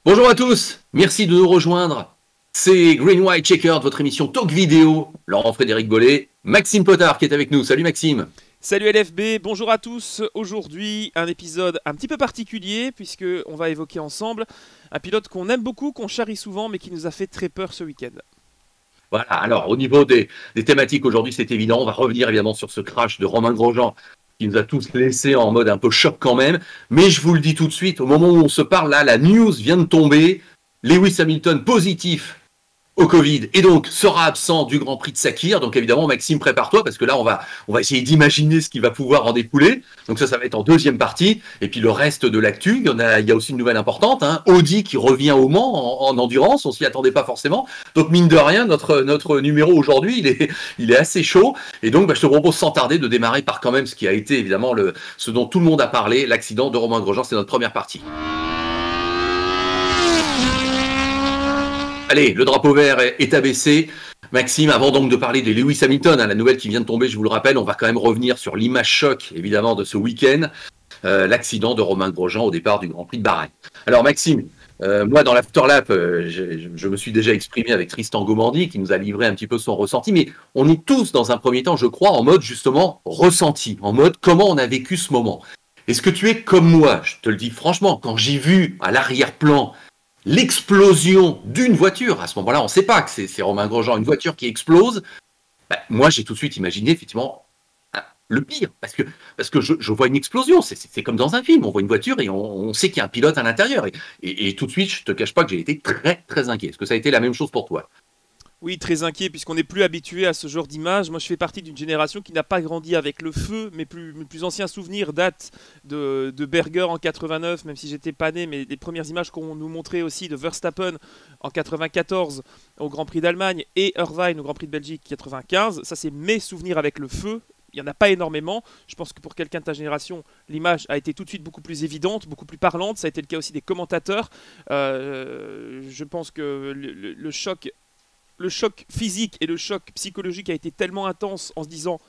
Bonjour à tous, merci de nous rejoindre. C'est Green White Checkered, votre émission talk vidéo. Laurent-Frédéric Bollet, Maxime Potard qui est avec nous. Salut Maxime. Salut LFB, bonjour à tous. Aujourd'hui, un épisode un petit peu particulier puisque on va évoquer ensemble un pilote qu'on aime beaucoup, qu'on charrie souvent mais qui nous a fait très peur ce week-end. Voilà, alors au niveau des thématiques aujourd'hui, c'est évident. On va revenir évidemment sur ce crash de Romain Grosjean qui nous a tous laissés en mode un peu choc quand même. Mais je vous le dis tout de suite, au moment où on se parle là, la news vient de tomber. Lewis Hamilton positif au Covid et donc sera absent du Grand Prix de Sakir. Donc évidemment, Maxime, prépare-toi parce que là, on va essayer d'imaginer ce qui va pouvoir en découler. Donc ça va être en deuxième partie. Et puis le reste de l'actu, il y a aussi une nouvelle importante. Audi qui revient au Mans en endurance. On s'y attendait pas forcément. Donc mine de rien, notre numéro aujourd'hui, il est assez chaud. Et donc, je te propose sans tarder de démarrer par quand même ce qui a été évidemment ce dont tout le monde a parlé, l'accident de Romain Grosjean. C'est notre première partie. Allez, le drapeau vert est abaissé. Maxime, avant donc de parler de Lewis Hamilton, la nouvelle qui vient de tomber, je vous le rappelle, on va quand même revenir sur l'image choc, évidemment, de ce week-end, l'accident de Romain Grosjean au départ du Grand Prix de Bahreïn. Alors Maxime, moi dans l'afterlap, je me suis déjà exprimé avec Tristan Gomandi qui nous a livré un petit peu son ressenti, mais on est tous dans un premier temps, je crois, en mode justement ressenti, en mode comment on a vécu ce moment. Est-ce que tu es comme moi? Je te le dis franchement, quand j'ai vu à l'arrière-plan l'explosion d'une voiture, à ce moment-là, on ne sait pas que c'est Romain Grosjean, une voiture qui explose. Moi, j'ai tout de suite imaginé, effectivement, le pire, parce que je vois une explosion, c'est comme dans un film, on voit une voiture et on sait qu'il y a un pilote à l'intérieur. Et tout de suite, je ne te cache pas que j'ai été très, très inquiet. Est-ce que ça a été la même chose pour toi? Oui, très inquiet puisqu'on n'est plus habitué à ce genre d'image. Moi, je fais partie d'une génération qui n'a pas grandi avec le feu. Mes plus anciens souvenirs datent de Berger en 89, même si j'étais pas né, mais les premières images qu'on nous montrait aussi de Verstappen en 94 au Grand Prix d'Allemagne et Irvine au Grand Prix de Belgique 95. Ça, c'est mes souvenirs avec le feu. Il n'y en a pas énormément. Je pense que pour quelqu'un de ta génération, l'image a été tout de suite beaucoup plus évidente, beaucoup plus parlante. Ça a été le cas aussi des commentateurs. Je pense que le choc physique et le choc psychologique a été tellement intense en se disant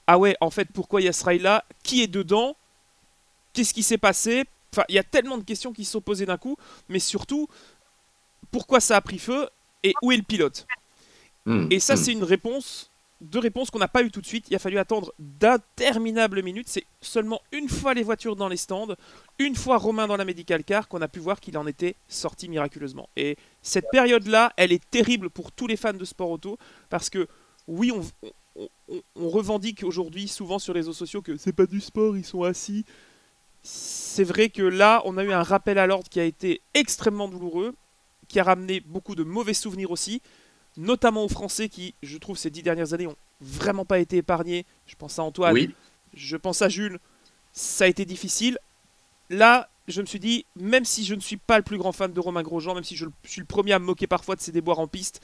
ah ouais, en fait, pourquoi il y a ce rail là? Qui est dedans? Qu'est-ce qui s'est passé? Enfin, il y a tellement de questions qui se sont posées d'un coup, mais surtout, pourquoi ça a pris feu et où est le pilote? Et ça, c'est deux réponses qu'on n'a pas eu tout de suite. Il a fallu attendre d'interminables minutes. C'est seulement une fois les voitures dans les stands, une fois Romain dans la medical car qu'on a pu voir qu'il en était sorti miraculeusement. Et cette période-là, elle est terrible pour tous les fans de sport auto parce que oui, on revendique aujourd'hui souvent sur les réseaux sociaux que c'est pas du sport, ils sont assis. C'est vrai que là, on a eu un rappel à l'ordre qui a été extrêmement douloureux, qui a ramené beaucoup de mauvais souvenirs aussi, notamment aux Français qui, je trouve, ces 10 dernières années ont vraiment pas été épargnés. Je pense à Antoine, Oui. je pense à Jules. Ça a été difficile. Là, je me suis dit, même si je ne suis pas le plus grand fan de Romain Grosjean, même si je suis le premier à me moquer parfois de ses déboires en piste,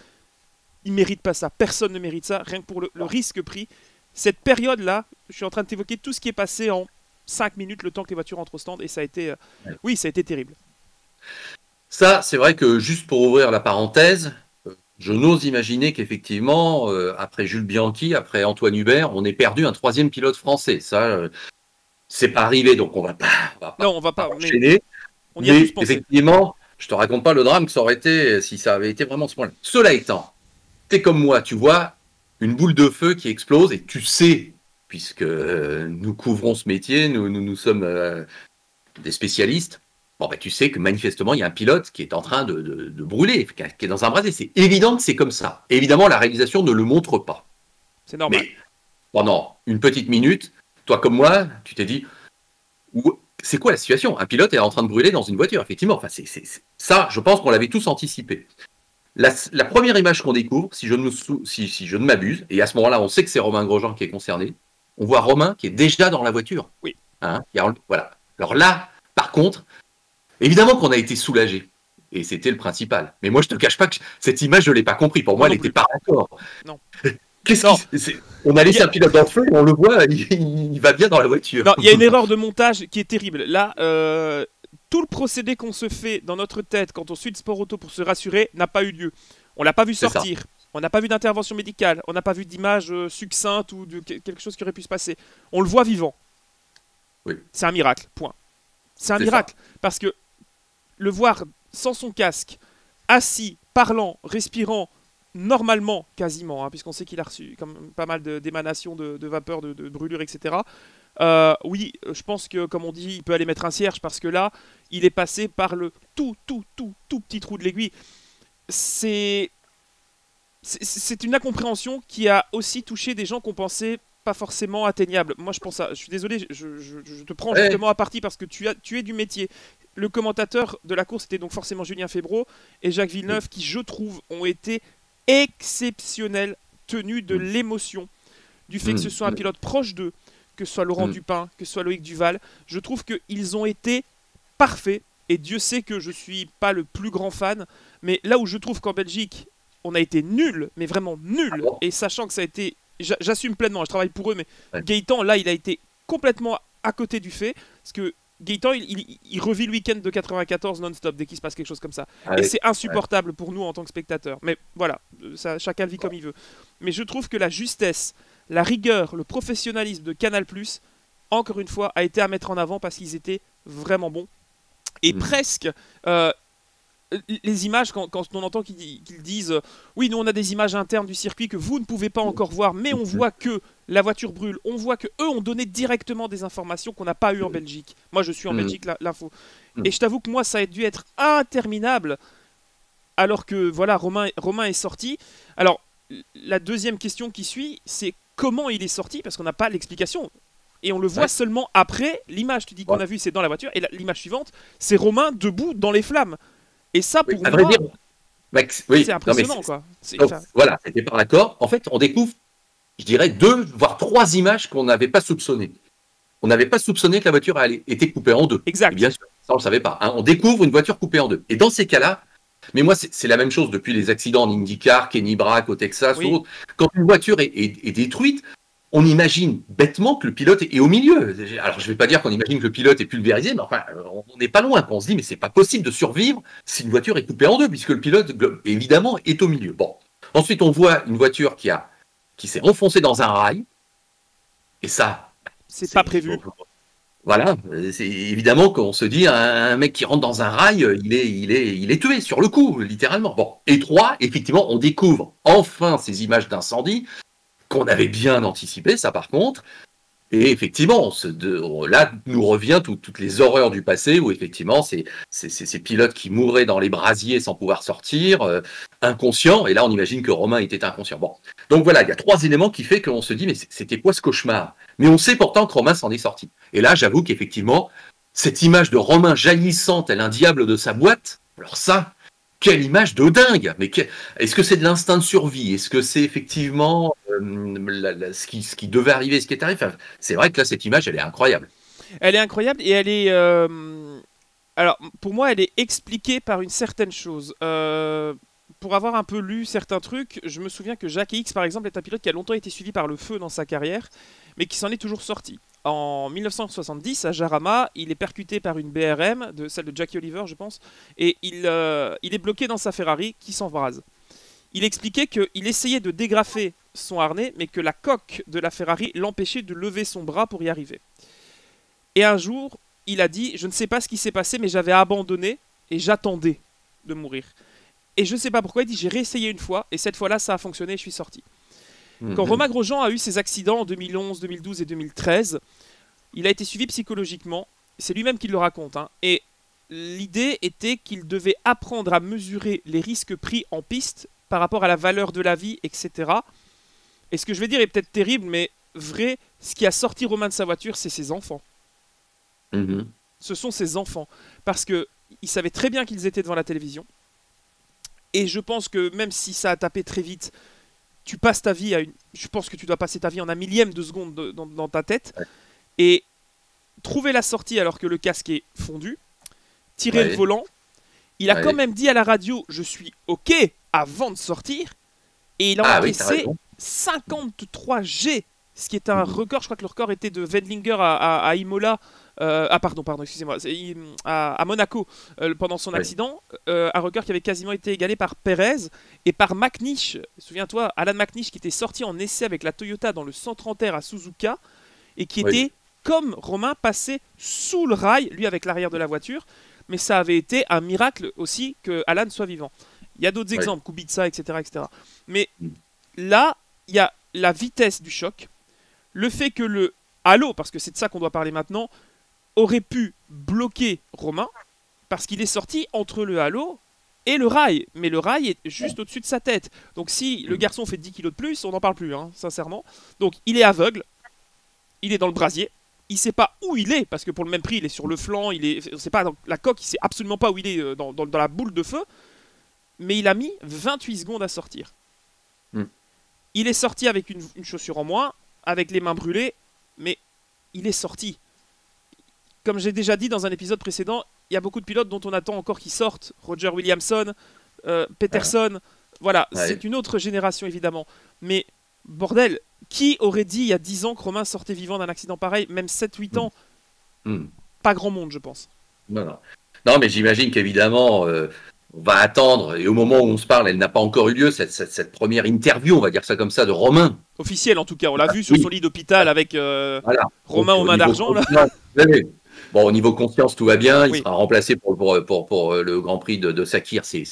il mérite pas ça. Personne ne mérite ça, rien que pour le risque pris. Cette période-là, je suis en train de t'évoquer tout ce qui est passé en 5 minutes, le temps que les voitures entrent au stand, et ça a été, oui, ça a été terrible. Ça, c'est vrai que juste pour ouvrir la parenthèse, je n'ose imaginer qu'effectivement, après Jules Bianchi, après Antoine Hubert, on ait perdu un troisième pilote français. Ça, c'est pas arrivé, donc Non, on va pas pas, mais enchaîner. on y a tous Mais pensé. effectivement, je te raconte pas le drame que ça aurait été si ça avait été vraiment ce point-là. Cela étant, t'es comme moi, tu vois une boule de feu qui explose et tu sais, puisque nous couvrons ce métier, nous sommes des spécialistes. Bon, tu sais que manifestement, il y a un pilote qui est en train de brûler, qui est dans un brasier. C'est évident que c'est comme ça. Évidemment, la réalisation ne le montre pas. C'est normal. Mais pendant une petite minute, toi comme moi, tu t'es dit, c'est quoi la situation? Un pilote est en train de brûler dans une voiture, effectivement. Enfin, ça, je pense qu'on l'avait tous anticipé. La première image qu'on découvre, si je ne m'abuse, et à ce moment-là, on sait que c'est Romain Grosjean qui est concerné, on voit Romain qui est déjà dans la voiture. Oui. Voilà. Alors là, par contre, évidemment qu'on a été soulagé. Et c'était le principal. Mais moi, je te cache pas que cette image, je ne l'ai pas compris. Pour moi, elle n'était pas d'accord. Non. On a laissé un pilote dans le feu, on le voit, il va bien dans la voiture. Non, il y a une erreur de montage qui est terrible. Là, tout le procédé qu'on se fait dans notre tête quand on suit le sport auto pour se rassurer n'a pas eu lieu. On l'a pas vu sortir. On n'a pas vu d'intervention médicale. On n'a pas vu d'image succincte ou de quelque chose qui aurait pu se passer. On le voit vivant. Oui. C'est un miracle, point. C'est un miracle. Parce que le voir sans son casque, assis, parlant, respirant normalement, quasiment, hein, puisqu'on sait qu'il a reçu comme pas mal d'émanations de vapeur, de brûlure, etc. Oui, je pense que, comme on dit, il peut aller mettre un cierge parce que là, il est passé par le tout petit trou de l'aiguille. C'est une incompréhension qui a aussi touché des gens qu'on pensait pas forcément atteignables. Moi, je pense ça. Je suis désolé, je te prends justement à partie parce que tu es du métier. Le commentateur de la course était donc forcément Julien Febvreau et Jacques Villeneuve, qui, je trouve, ont été exceptionnels, tenus de l'émotion, du fait que ce soit un pilote proche d'eux, que ce soit Laurent Dupin, que ce soit Loïc Duval. Je trouve qu'ils ont été parfaits. Et Dieu sait que je suis pas le plus grand fan, mais là où je trouve qu'en Belgique, on a été nul, mais vraiment nul, et sachant que ça a été... J'assume pleinement, je travaille pour eux, mais Gaëtan, là, il a été complètement à côté du fait, parce que Gaëtan, il revit le week-end de 94 non-stop dès qu'il se passe quelque chose comme ça. Et c'est insupportable pour nous en tant que spectateurs. Mais voilà, ça, chacun vit comme il veut. Mais je trouve que la justesse, la rigueur, le professionnalisme de Canal+, encore une fois, a été à mettre en avant parce qu'ils étaient vraiment bons. Et presque, les images, quand on entend qu'ils disent oui, nous on a des images internes du circuit que vous ne pouvez pas encore voir, mais on voit que la voiture brûle, on voit que eux ont donné directement des informations qu'on n'a pas eues en Belgique. Moi je suis en Belgique, l'info. Et je t'avoue que moi ça a dû être interminable, alors que voilà, Romain est sorti. Alors la deuxième question qui suit, c'est comment il est sorti, parce qu'on n'a pas l'explication. Et on le voit seulement après. L'image, tu dis qu'on a vu, c'est dans la voiture. Et l'image suivante, c'est Romain debout dans les flammes. Et ça, pour moi, c'est impressionnant, quoi. Voilà, c'était par l'accord. En fait, on découvre, je dirais, 2, voire 3 images qu'on n'avait pas soupçonnées. On n'avait pas soupçonné que la voiture était coupée en 2. Exact. Et bien sûr, ça, on ne le savait pas. Hein. On découvre une voiture coupée en 2. Et dans ces cas-là, mais moi, c'est la même chose depuis les accidents en IndyCar, Kenny Brack au Texas ou autre. Quand une voiture est détruite, on imagine bêtement que le pilote est au milieu. Alors, je ne vais pas dire qu'on imagine que le pilote est pulvérisé, mais enfin, on n'est pas loin. On se dit, mais c'est pas possible de survivre si une voiture est coupée en 2, puisque le pilote, évidemment, est au milieu. Bon. Ensuite, on voit une voiture qui s'est enfoncée dans un rail. Et ça... C'est pas prévu. Voilà. C'est évidemment qu'on se dit, un mec qui rentre dans un rail, il est tué sur le coup, littéralement. Bon. Et 3, effectivement, on découvre enfin ces images d'incendie, qu'on avait bien anticipé, ça par contre. Et effectivement, là nous revient toutes les horreurs du passé où effectivement ces pilotes qui mouraient dans les brasiers sans pouvoir sortir, inconscients. Et là, on imagine que Romain était inconscient. Bon, donc voilà, il y a 3 éléments qui fait qu'on se dit mais c'était quoi ce cauchemar? Mais on sait pourtant que Romain s'en est sorti. Et là, j'avoue qu'effectivement, cette image de Romain jaillissant tel un diable de sa boîte, alors ça. Quelle image de dingue! Mais est-ce que c'est de l'instinct de survie? Est-ce que c'est effectivement ce qui devait arriver, ce qui est arrivé? Enfin, c'est vrai que là, cette image, elle est incroyable. Elle est incroyable et elle est... Alors, pour moi, elle est expliquée par une certaine chose. Pour avoir un peu lu certains trucs, je me souviens que Jacques X, par exemple, est un pilote qui a longtemps été suivi par le feu dans sa carrière, mais qui s'en est toujours sorti. En 1970, à Jarama, il est percuté par une BRM, celle de Jackie Oliver, je pense, et il est bloqué dans sa Ferrari qui s'embrase. Il expliquait qu'il essayait de dégrafer son harnais, mais que la coque de la Ferrari l'empêchait de lever son bras pour y arriver. Et un jour, il a dit « Je ne sais pas ce qui s'est passé, mais j'avais abandonné et j'attendais de mourir. » Et je ne sais pas pourquoi, il dit « J'ai réessayé une fois, et cette fois-là, ça a fonctionné, je suis sorti. » Quand Romain Grosjean a eu ses accidents en 2011, 2012 et 2013, il a été suivi psychologiquement. C'est lui-même qui le raconte. Hein. Et l'idée était qu'il devait apprendre à mesurer les risques pris en piste par rapport à la valeur de la vie, etc. Et ce que je vais dire est peut-être terrible, mais vrai, ce qui a sorti Romain de sa voiture, c'est ses enfants. Ce sont ses enfants. Parce qu'il savait très bien qu'ils étaient devant la télévision. Et je pense que même si ça a tapé très vite, tu passes ta vie je pense que tu dois passer ta vie en un millième de seconde dans ta tête. Ouais. Et trouver la sortie alors que le casque est fondu, tirer le volant. Il a quand même dit à la radio « Je suis OK » avant de sortir. Et il a encaissé 53 G, ce qui est un record. Je crois que le record était de Wendlinger à Imola. Pardon, excusez-moi, à Monaco pendant son accident, un record qui avait quasiment été égalé par Perez et par McNish. Souviens-toi, Alan McNish qui était sorti en essai avec la Toyota dans le 130 R à Suzuka et qui était, comme Romain, passé sous le rail, lui avec l'arrière de la voiture. mais ça avait été un miracle aussi que Alan soit vivant. Il y a d'autres exemples, Kubica, etc., etc. Mais là, il y a la vitesse du choc, le fait que le halo, parce que c'est de ça qu'on doit parler maintenant, aurait pu bloquer Romain, parce qu'il est sorti entre le halo et le rail. Mais le rail est juste au-dessus de sa tête. Donc si le garçon fait 10 kilos de plus, on n'en parle plus, hein, sincèrement. Donc il est aveugle, il est dans le brasier, il sait pas où il est, parce que pour le même prix, il est sur le flanc, on sait pas dans la coque, il sait absolument pas où il est dans la boule de feu. Mais il a mis 28 secondes à sortir. Il est sorti avec une chaussure en moins, avec les mains brûlées, mais il est sorti. Comme j'ai déjà dit dans un épisode précédent, il y a beaucoup de pilotes dont on attend encore qu'ils sortent. Roger Williamson, Peterson, voilà, c'est une autre génération évidemment. Mais bordel, qui aurait dit il y a 10 ans que Romain sortait vivant d'un accident pareil, même 7-8 ans Pas grand monde, je pense. Non, mais j'imagine qu'évidemment... on va attendre, et au moment où on se parle, elle n'a pas encore eu lieu, cette première interview, on va dire ça comme ça, de Romain. Officielle en tout cas, on l'a vu sur son lit d'hôpital avec Romain aux mains d'argent. Bon, au niveau conscience, tout va bien, il sera remplacé pour le Grand Prix de Sakir, c'est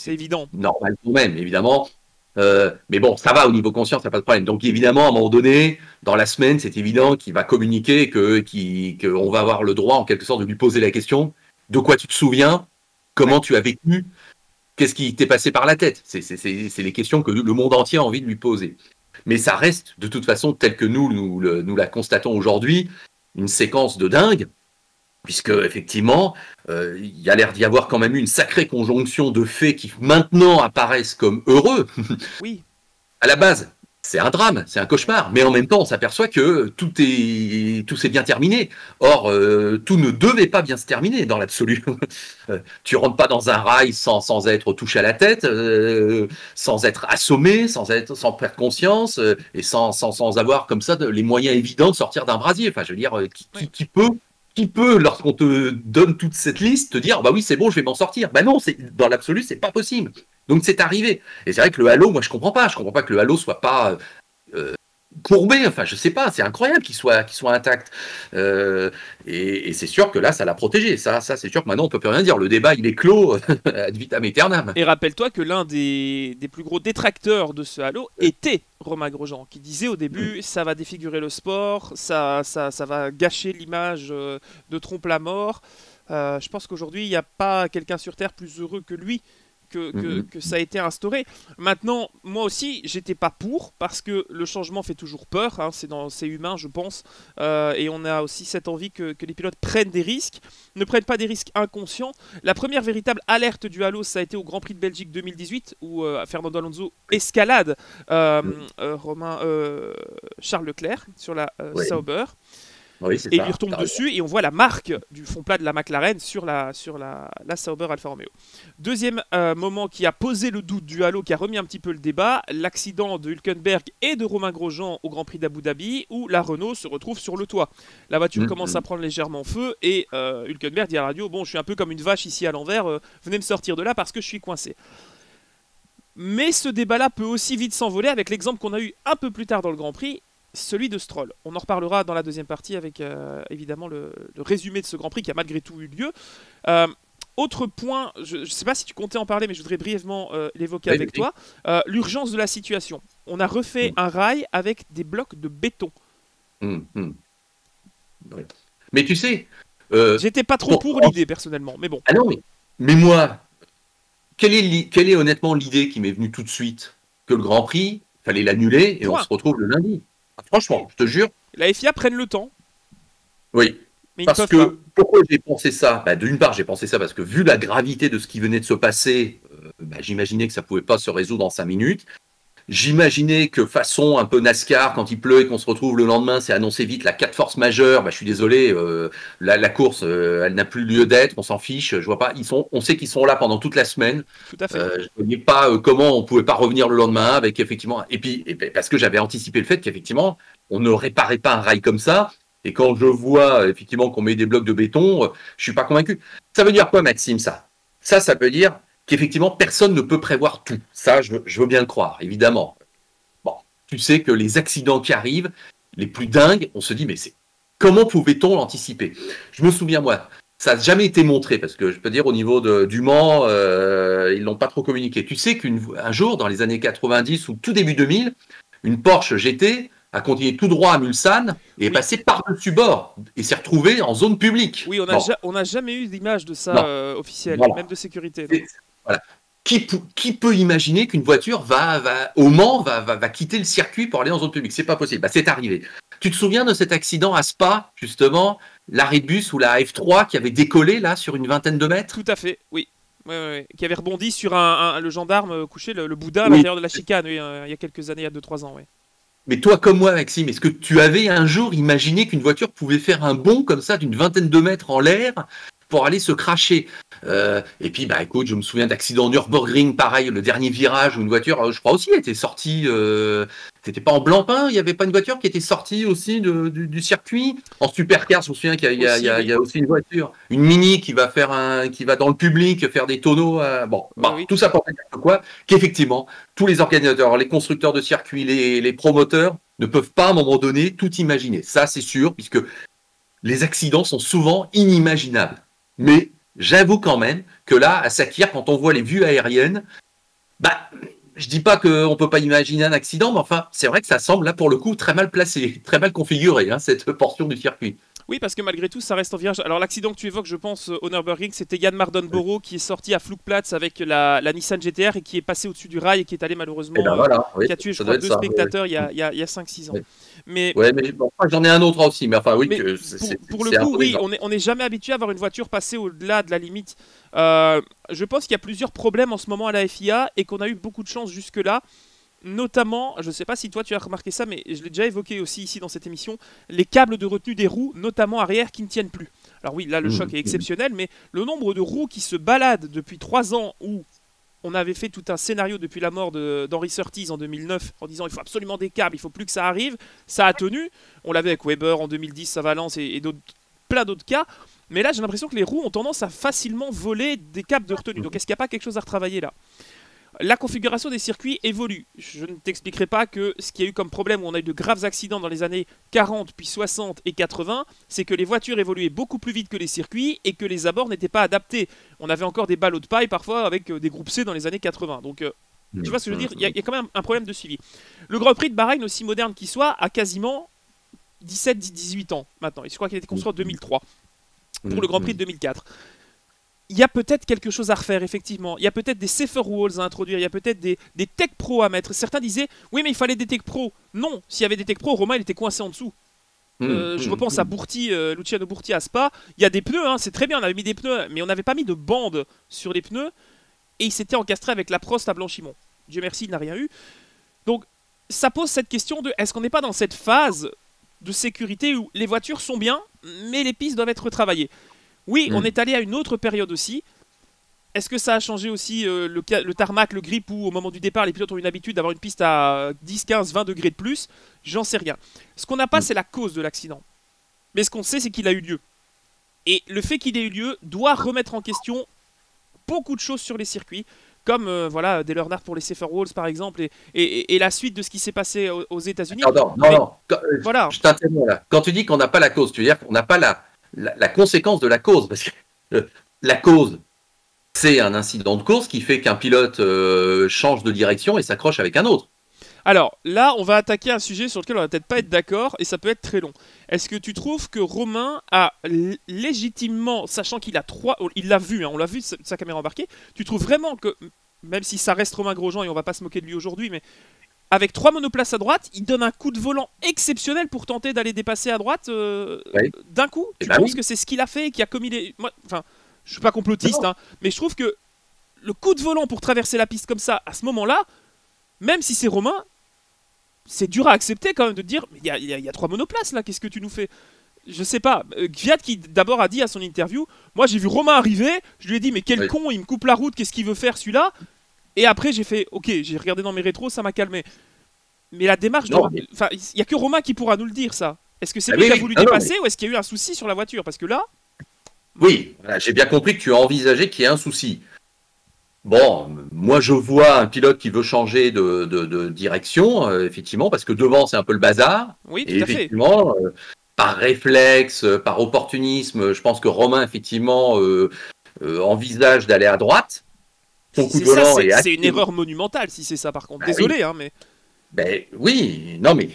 évident. Normal tout de même, évidemment. Mais bon, ça va au niveau conscience, ça n'a pas de problème. Donc évidemment, à un moment donné, dans la semaine, c'est évident qu'il va communiquer, qu'on va avoir le droit, en quelque sorte, de lui poser la question, de quoi tu te souviens? Comment tu as vécu? Qu'est-ce qui t'est passé par la tête? C'est les questions que le monde entier a envie de lui poser. Mais ça reste, de toute façon, tel que nous la constatons aujourd'hui, une séquence de dingue, puisque, effectivement, il y a l'air d'y avoir quand même une sacrée conjonction de faits qui, maintenant, apparaissent comme heureux. Oui. À la base, c'est un drame, c'est un cauchemar, mais en même temps, on s'aperçoit que tout s'est bien terminé. Or, tout ne devait pas bien se terminer dans l'absolu. Tu rentres pas dans un rail sans être touché à la tête, sans être assommé, sans perdre conscience, et sans avoir comme ça les moyens évidents de sortir d'un brasier. Enfin, je veux dire, qui peut, lorsqu'on te donne toute cette liste, te dire, bah oui, c'est bon, je vais m'en sortir. Bah non, dans l'absolu, c'est pas possible. Donc c'est arrivé. Et c'est vrai que le halo, moi je comprends pas que le halo soit pas courbé. Enfin, je sais pas, c'est incroyable qu'il soit intact. Et c'est sûr que là, ça l'a protégé. Ça, c'est sûr que maintenant on peut plus rien dire. Le débat, il est clos ad vitam aeternam. Et rappelle-toi que l'un des plus gros détracteurs de ce halo était Romain Grosjean, qui disait au début, ça va défigurer le sport, ça va gâcher l'image de Trompe-la-Mort. Je pense qu'aujourd'hui, il n'y a pas quelqu'un sur Terre plus heureux que lui que ça a été instauré. Maintenant, moi aussi, j'étais pas pour, parce que le changement fait toujours peur, hein, c'est humain, je pense, et on a aussi cette envie que les pilotes prennent des risques, ne prennent pas des risques inconscients. La première véritable alerte du halo, ça a été au Grand Prix de Belgique 2018, où Fernando Alonso escalade Charles Leclerc sur la Sauber. Oui, et il lui retombe dessus et on voit la marque du fond plat de la McLaren sur la Sauber Alfa Romeo. Deuxième moment qui a posé le doute du halo, qui a remis un petit peu le débat, l'accident de Hülkenberg et de Romain Grosjean au Grand Prix d'Abu Dhabi, où la Renault se retrouve sur le toit. La voiture commence à prendre légèrement feu et Hülkenberg dit à la radio, bon, je suis un peu comme une vache ici à l'envers, venez me sortir de là parce que je suis coincé. Mais ce débat-là peut aussi vite s'envoler avec l'exemple qu'on a eu un peu plus tard dans le Grand Prix, celui de Stroll. On en reparlera dans la deuxième partie avec évidemment le résumé de ce Grand Prix qui a malgré tout eu lieu. Autre point, je ne sais pas si tu comptais en parler, mais je voudrais brièvement l'évoquer avec toi. L'urgence de la situation. On a refait un rail avec des blocs de béton. Mais tu sais... j'étais pas trop pour l'idée personnellement, mais bon. Ah non, mais moi, quelle est honnêtement l'idée qui m'est venue tout de suite? Que le Grand Prix, fallait l'annuler et on se retrouve le lundi. Franchement, je te jure. La FIA prenne le temps. Oui. Mais parce que, pourquoi j'ai pensé ça? D'une part, j'ai pensé ça parce que vu la gravité de ce qui venait de se passer, j'imaginais que ça ne pouvait pas se résoudre en 5 minutes. J'imaginais que façon un peu NASCAR, quand il pleut et qu'on se retrouve le lendemain, c'est annoncé vite la 4 force majeure. Je suis désolé, la course, elle n'a plus lieu d'être, on s'en fiche. Je vois pas. On sait qu'ils sont là pendant toute la semaine. Tout à fait. Je ne voyais pas comment on pouvait pas revenir le lendemain avec effectivement. Et puis parce que j'avais anticipé le fait qu'effectivement, on ne réparait pas un rail comme ça. Et quand je vois effectivement qu'on met des blocs de béton, je suis pas convaincu. Ça veut dire quoi, Maxime, ça? Ça veut dire qu'effectivement, personne ne peut prévoir tout. Ça, je veux bien le croire, évidemment. Bon, tu sais que les accidents qui arrivent, les plus dingues, on se dit, mais comment pouvait-on l'anticiper? Je me souviens, moi, ça n'a jamais été montré, parce que je peux dire au niveau du Mans, ils l'ont pas trop communiqué. Tu sais qu'un jour, dans les années 90 ou tout début 2000, une Porsche GT a continué tout droit à Mulsanne et est passé par-dessus bord et s'est retrouvé en zone publique. Oui, on n'a jamais eu d'image de ça officielle, même de sécurité. Voilà. Qui peut imaginer qu'une voiture au Mans va quitter le circuit pour aller en zone publique? C'est pas possible. Bah, c'est arrivé. Tu te souviens de cet accident à Spa, justement, l'arrêt de bus ou la F3 qui avait décollé là sur une vingtaine de mètres? Tout à fait, oui. Ouais. Qui avait rebondi sur le gendarme couché, le Bouddha à l'intérieur de la chicane, il y a quelques années, il y a 2-3 ans. Ouais. Mais toi comme moi, Maxime, est-ce que tu avais un jour imaginé qu'une voiture pouvait faire un bond comme ça d'une vingtaine de mètres en l'air pour aller se cracher? Et puis, bah écoute, je me souviens d'accident Nürburgring, pareil, le dernier virage où une voiture, je crois aussi, était sortie. C'était pas en blanc-pain, il n'y avait pas une voiture qui était sortie aussi du circuit. En supercar, je me souviens qu'il y a aussi une voiture, une Mini qui va dans le public faire des tonneaux. Oui. Tout ça pour dire quoi, qu'effectivement, tous les organisateurs, les constructeurs de circuits, les promoteurs ne peuvent pas à un moment donné tout imaginer. Ça, c'est sûr, puisque les accidents sont souvent inimaginables. Mais j'avoue quand même que là, à Sakhir, quand on voit les vues aériennes, je dis pas qu'on peut pas imaginer un accident, mais enfin, c'est vrai que ça semble là pour le coup très mal placé, très mal configuré, cette portion du circuit. Oui, parce que malgré tout, ça reste en virage. Alors l'accident que tu évoques, je pense, au Nürburgring, c'était Jan Mardenborough qui est sorti à Flugplatz avec la Nissan GTR et qui est passé au-dessus du rail et qui est allé malheureusement, qui a tué, je crois, 2 spectateurs il y a 5-6 ans. Oui. Mais j'en ai un autre aussi, mais enfin oui. Pour le coup, oui, on n'est jamais habitué à avoir une voiture passer au-delà de la limite. Je pense qu'il y a plusieurs problèmes en ce moment à la FIA et qu'on a eu beaucoup de chance jusque-là. Notamment, je ne sais pas si toi tu as remarqué ça, mais je l'ai déjà évoqué aussi ici dans cette émission, les câbles de retenue des roues, notamment arrière, qui ne tiennent plus. Alors oui, là le choc est exceptionnel, mais le nombre de roues qui se baladent depuis 3 ans, où on avait fait tout un scénario depuis la mort d'Henry Surtees en 2009, en disant il faut absolument des câbles, il faut plus que ça arrive, ça a tenu. On l'avait avec Weber en 2010, à Valence et plein d'autres cas. Mais là j'ai l'impression que les roues ont tendance à facilement voler des câbles de retenue. Donc est-ce qu'il n'y a pas quelque chose à retravailler là ? La configuration des circuits évolue. Je ne t'expliquerai pas que ce qu'il y a eu comme problème où on a eu de graves accidents dans les années 40, puis 60 et 80, c'est que les voitures évoluaient beaucoup plus vite que les circuits et que les abords n'étaient pas adaptés. On avait encore des ballots de paille parfois avec des groupes C dans les années 80. Donc, tu vois ce que je veux dire ? Il y a quand même un problème de suivi. Le Grand Prix de Bahreïn, aussi moderne qu'il soit, a quasiment 17-18 ans maintenant. Et je crois qu'il a été construit en 2003 pour le Grand Prix de 2004. Il y a peut-être quelque chose à refaire, effectivement. Il y a peut-être des safer walls à introduire. Il y a peut-être des tech pro à mettre. Certains disaient, oui, mais il fallait des tech pro. Non, s'il y avait des tech pro, Romain, il était coincé en dessous. Je repense à Burti, Luciano Burti à Spa. Il y a des pneus, c'est très bien, on avait mis des pneus, mais on n'avait pas mis de bande sur les pneus. Et il s'était encastré avec la Prost à Blanchimont. Dieu merci, il n'a rien eu. Donc, ça pose cette question de, est-ce qu'on n'est pas dans cette phase de sécurité où les voitures sont bien, mais les pistes doivent être retravaillées ? Oui, on est allé à une autre période aussi. Est-ce que ça a changé aussi le tarmac, le grip, où au moment du départ, les pilotes ont une habitude d'avoir une piste à 10, 15, 20 degrés de plus? J'en sais rien. Ce qu'on n'a pas, c'est la cause de l'accident. Mais ce qu'on sait, c'est qu'il a eu lieu. Et le fait qu'il ait eu lieu doit remettre en question beaucoup de choses sur les circuits, comme Dale Earnhardt pour les safer walls, par exemple, et la suite de ce qui s'est passé aux États-Unis. Non. Voilà. Je t'interromps là. Quand tu dis qu'on n'a pas la cause, tu veux dire qu'on n'a pas la conséquence de la cause, parce que la cause, c'est un incident de course qui fait qu'un pilote change de direction et s'accroche avec un autre. Alors là, on va attaquer un sujet sur lequel on va peut-être pas être d'accord et ça peut être très long. Est-ce que tu trouves que Romain a légitimement, sachant qu'il l'a vu, on l'a vu de sa caméra embarquée, tu trouves vraiment que, même si ça reste Romain Grosjean et on va pas se moquer de lui aujourd'hui, mais avec 3 monoplaces à droite, il donne un coup de volant exceptionnel pour tenter d'aller dépasser à droite d'un coup. Tu penses que c'est ce qu'il a fait et qui a commis les... Enfin, je suis pas complotiste, mais je trouve que le coup de volant pour traverser la piste comme ça, à ce moment-là, même si c'est Romain, c'est dur à accepter quand même de dire il y a 3 monoplaces là, qu'est-ce que tu nous fais? Je sais pas. Kvyat qui d'abord a dit à son interview, moi j'ai vu Romain arriver, je lui ai dit mais quel con, il me coupe la route, qu'est-ce qu'il veut faire celui-là? Et après j'ai fait ok, j'ai regardé dans mes rétros, ça m'a calmé. Mais la démarche, enfin il y a que Romain qui pourra nous le dire ça. Est-ce que c'est lui qui a voulu dépasser ou est-ce qu'il y a eu un souci sur la voiture? Parce que là... Oui, j'ai bien compris que tu as envisagé qu'il y ait un souci. Bon, moi je vois un pilote qui veut changer de direction, effectivement, parce que devant c'est un peu le bazar. Oui, tout et à fait. effectivement, par réflexe, par opportunisme, je pense que Romain, effectivement, envisage d'aller à droite. Son coup C'est de ça, volant est c'est une actif. erreur monumentale si c'est ça par contre. Bah oui, Désolé, hein, mais ben oui, non mais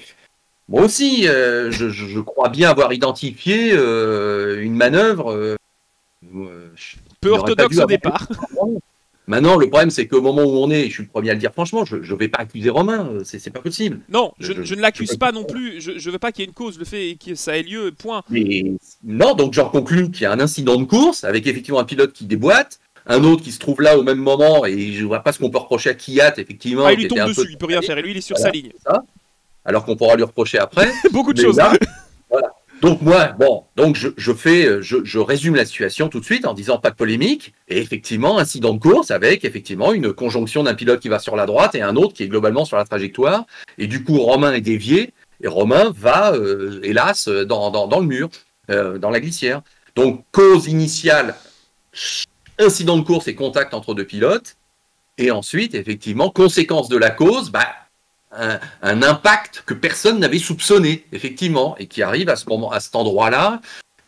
moi aussi, je crois bien avoir identifié une manœuvre peu qui n'aurait pas orthodoxe dû au avoir. départ. Maintenant, le problème, c'est qu'au moment où on est, je suis le premier à le dire franchement, je ne vais pas accuser Romain, c'est pas possible. Non, Je, je ne je l'accuse peux pas non plus. Je veux pas qu'il y ait une cause, le fait que ça ait lieu, point. Mais non, donc j'en conclus qu'il y a un incident de course avec effectivement un pilote qui déboîte, un autre qui se trouve là au même moment, et je vois pas ce qu'on peut reprocher à Kiat, Ah, effectivement, il qui lui était tombe un peu. dessus, il peut rien faire. Et lui, il est sur sa Voilà, ligne. c'est ça. Alors qu'on pourra lui reprocher après. Beaucoup de Mais choses. là, voilà. Donc moi, bon, donc je résume la situation tout de suite en disant pas de polémique, et effectivement, incident de course avec effectivement une conjonction d'un pilote qui va sur la droite et un autre qui est globalement sur la trajectoire, et du coup Romain est dévié, et Romain va, hélas, dans le mur, dans la glissière. Donc cause initiale, incident de course et contact entre deux pilotes, et ensuite, effectivement, conséquence de la cause, un impact que personne n'avait soupçonné, effectivement, et qui arrive à cet endroit-là,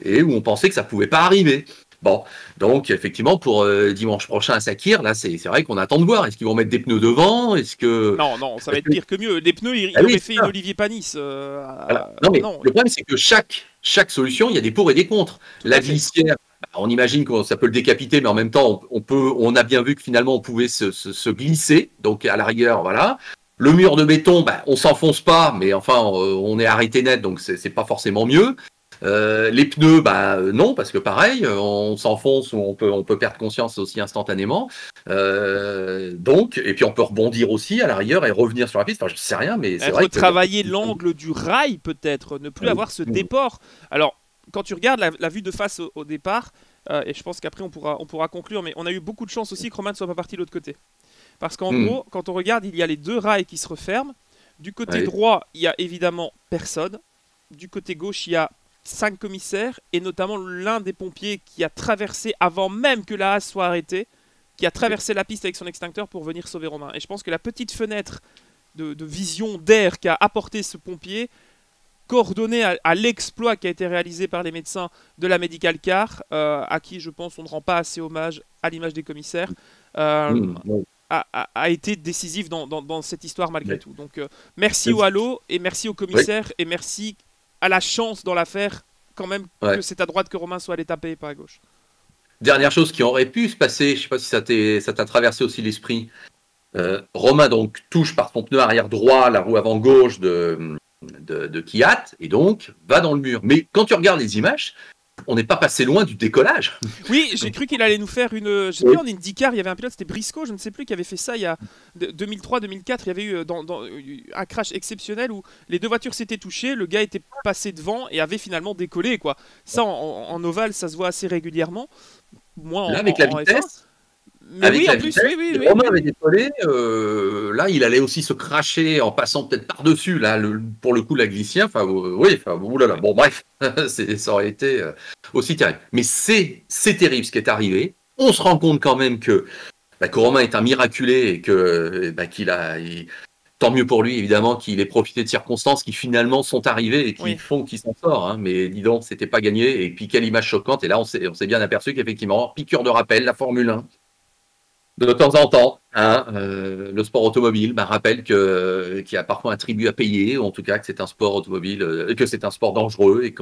et où on pensait que ça ne pouvait pas arriver. Bon, donc effectivement, pour dimanche prochain à Sakir, là, c'est vrai qu'on attend de voir. Est-ce qu'ils vont mettre des pneus devant? Est-ce que... Non, non, ça va être pire que mieux. Les pneus, Ah il oui, aurait c'est fait une ça. Olivier Panis. Voilà. Non, mais Non, le problème, c'est que chaque solution, il y a des pour et des contre. tout La à fait. glissière, on imagine que ça peut le décapiter, mais en même temps, on a bien vu que finalement, on pouvait se glisser. Donc, à la rigueur, voilà. Le mur de béton, on s'enfonce pas, mais enfin, on est arrêté net, donc c'est pas forcément mieux. Les pneus, non, parce que pareil, on s'enfonce ou on peut perdre conscience aussi instantanément. Donc, et puis on peut rebondir aussi à la rigueur et revenir sur la piste. Enfin, je sais rien, mais c'est vrai que Retravailler l'angle du rail, peut-être. Ne plus avoir ce déport. Alors, quand tu regardes la vue de face au départ, et je pense qu'après on pourra conclure, mais on a eu beaucoup de chance aussi que Romain ne soit pas parti de l'autre côté. Parce qu'en gros, quand on regarde, il y a les deux rails qui se referment. Du côté droit, il y a évidemment personne. Du côté gauche, il y a 5 commissaires, et notamment l'un des pompiers qui a traversé, avant même que la hache soit arrêtée, qui a traversé la piste avec son extincteur pour venir sauver Romain. Et je pense que la petite fenêtre de vision d'air qu'a apporté ce pompier, coordonnée à l'exploit qui a été réalisé par les médecins de la Medical Car, à qui je pense on ne rend pas assez hommage à l'image des commissaires, a été décisif dans cette histoire malgré tout. Donc merci au halo, et merci aux commissaires, et merci à la chance dans l'affaire quand même que c'est à droite que Romain soit allé taper et pas à gauche. Dernière chose qui aurait pu se passer, je ne sais pas si ça t'a traversé aussi l'esprit, Romain donc touche par son pneu arrière droit la roue avant gauche de Kiat, et donc va dans le mur. Mais quand tu regardes les images, on n'est pas passé loin du décollage. Oui, j'ai cru qu'il allait nous faire une... Je sais plus, en IndyCar, il y avait un pilote, c'était Briscoe, je ne sais plus, qui avait fait ça il y a 2003-2004. Il y avait eu un crash exceptionnel où les deux voitures s'étaient touchées, le gars était passé devant et avait finalement décollé, quoi. Ça, en ovale, ça se voit assez régulièrement. Moi, là, avec la vitesse, mais oui, en plus, oui. Romain avait décollé. Là, il allait aussi se cracher en passant peut-être par-dessus. Là, pour le coup, la glissière. Enfin, oui. Enfin, oulala. Bon, bref, ça aurait été aussi terrible. Mais c'est terrible ce qui est arrivé. On se rend compte quand même que Romain est un miraculé et que tant mieux pour lui, évidemment, qu'il ait profité de circonstances qui finalement sont arrivées et qui font qu'il s'en sort. Hein. Mais dis donc, c'était pas gagné. Et puis, quelle image choquante. Et là, on s'est bien aperçu qu'effectivement, piqûre de rappel, la Formule 1. De temps en temps, le sport automobile rappelle qu'il y a parfois un tribut à payer, ou en tout cas que c'est un sport automobile, que c'est un sport dangereux et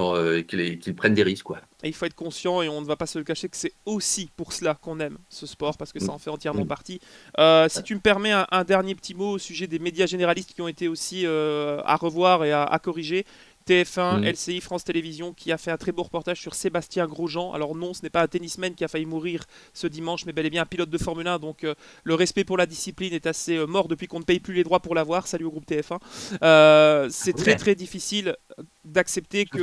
qu'ils prennent des risques. Quoi. Et il faut être conscient, et on ne va pas se le cacher, que c'est aussi pour cela qu'on aime ce sport, parce que ça en fait entièrement partie. Si tu me permets un dernier petit mot au sujet des médias généralistes qui ont été aussi à revoir et à corriger. TF1, LCI, France Télévisions, qui a fait un très beau reportage sur Sébastien Grosjean. Alors non, ce n'est pas un tennisman qui a failli mourir ce dimanche, mais bel et bien un pilote de Formule 1. Donc le respect pour la discipline est assez mort depuis qu'on ne paye plus les droits pour l'avoir. Salut au groupe TF1. C'est très difficile d'accepter que...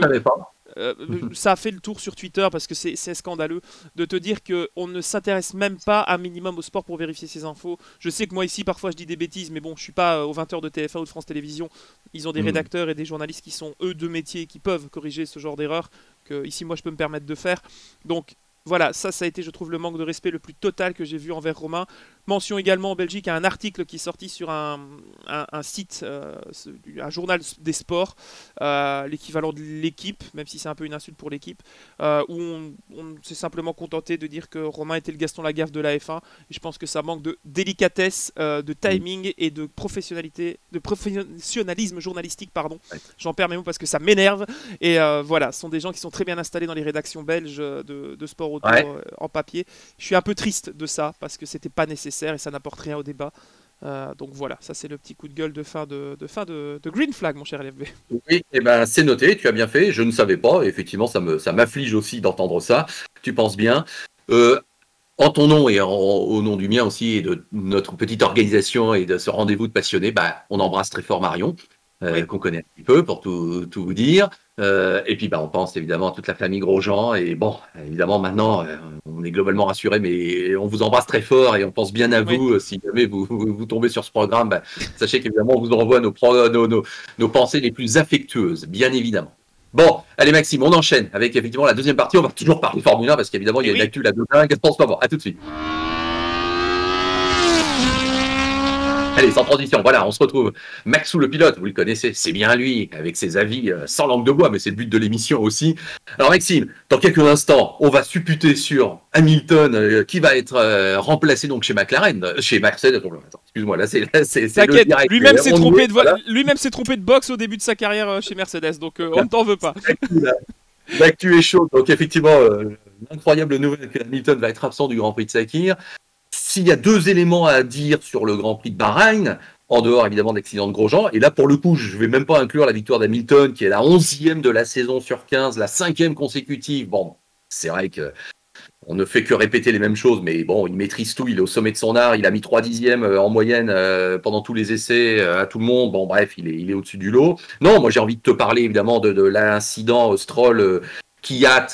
ça a fait le tour sur Twitter parce que c'est scandaleux de te dire qu'on ne s'intéresse même pas un minimum au sport pour vérifier ces infos. Je sais que moi ici parfois je dis des bêtises, mais bon, je suis pas aux 20h de TF1 ou de France Télévisions. Ils ont des rédacteurs et des journalistes qui sont eux de métier et qui peuvent corriger ce genre d'erreur que ici moi je peux me permettre de faire. Donc voilà, ça a été, je trouve, le manque de respect le plus total que j'ai vu envers Romain. Mention également en Belgique à un article qui est sorti sur un site, un journal des sports, l'équivalent de l'équipe, même si c'est un peu une insulte pour l'équipe, où on s'est simplement contenté de dire que Romain était le Gaston Lagaffe de la F1. Et je pense que ça manque de délicatesse, de timing et de professionnalisme journalistique, pardon. J'en perds mes mots parce que ça m'énerve. Et voilà, ce sont des gens qui sont très bien installés dans les rédactions belges de sport auto en papier. Je suis un peu triste de ça parce que c'était pas nécessaire et ça n'apporte rien au débat. Donc voilà, ça c'est le petit coup de gueule de fin de Green Flag, mon cher LFB. Oui, eh ben, c'est noté, tu as bien fait, je ne savais pas, effectivement ça m'afflige aussi d'entendre ça, tu penses bien. En ton nom et au nom du mien aussi et de notre petite organisation et de ce rendez-vous de passionnés, on embrasse très fort Marion, qu'on connaît un petit peu pour tout vous dire. Et puis on pense évidemment à toute la famille Grosjean. Et bon, évidemment maintenant, on est globalement rassurés, mais on vous embrasse très fort et on pense bien à vous. Si jamais vous tombez sur ce programme, sachez qu'évidemment, on vous envoie nos pensées les plus affectueuses, bien évidemment. Bon, allez Maxime, on enchaîne avec effectivement la deuxième partie. On va toujours parler Formule 1 parce qu'évidemment, il y a une actu là de dingue. On se va voir. À tout de suite. Allez, sans transition, voilà, on se retrouve. Maxou le pilote, vous le connaissez, c'est bien lui, avec ses avis sans langue de bois, mais c'est le but de l'émission aussi. Alors Maxime, dans quelques instants, on va supputer sur Hamilton qui va être remplacé donc chez McLaren, chez Mercedes. Excuse-moi, là c'est le direct. Lui-même s'est trompé de box au début de sa carrière chez Mercedes, donc on ne t'en veut pas. L'actu est chaud, donc effectivement, l'incroyable nouvelle que Hamilton va être absent du Grand Prix de Sakir. S'il y a deux éléments à dire sur le Grand Prix de Bahreïn, en dehors évidemment de l'accident de Grosjean, et là pour le coup je ne vais même pas inclure la victoire d'Hamilton qui est la 11e de la saison sur 15, la 5e consécutive. Bon, c'est vrai qu'on ne fait que répéter les mêmes choses, mais bon, il maîtrise tout, il est au sommet de son art, il a mis 3 dixièmes en moyenne pendant tous les essais à tout le monde. Bon bref, il est au-dessus du lot. Non, moi j'ai envie de te parler évidemment de l'incident Stroll-Kvyat,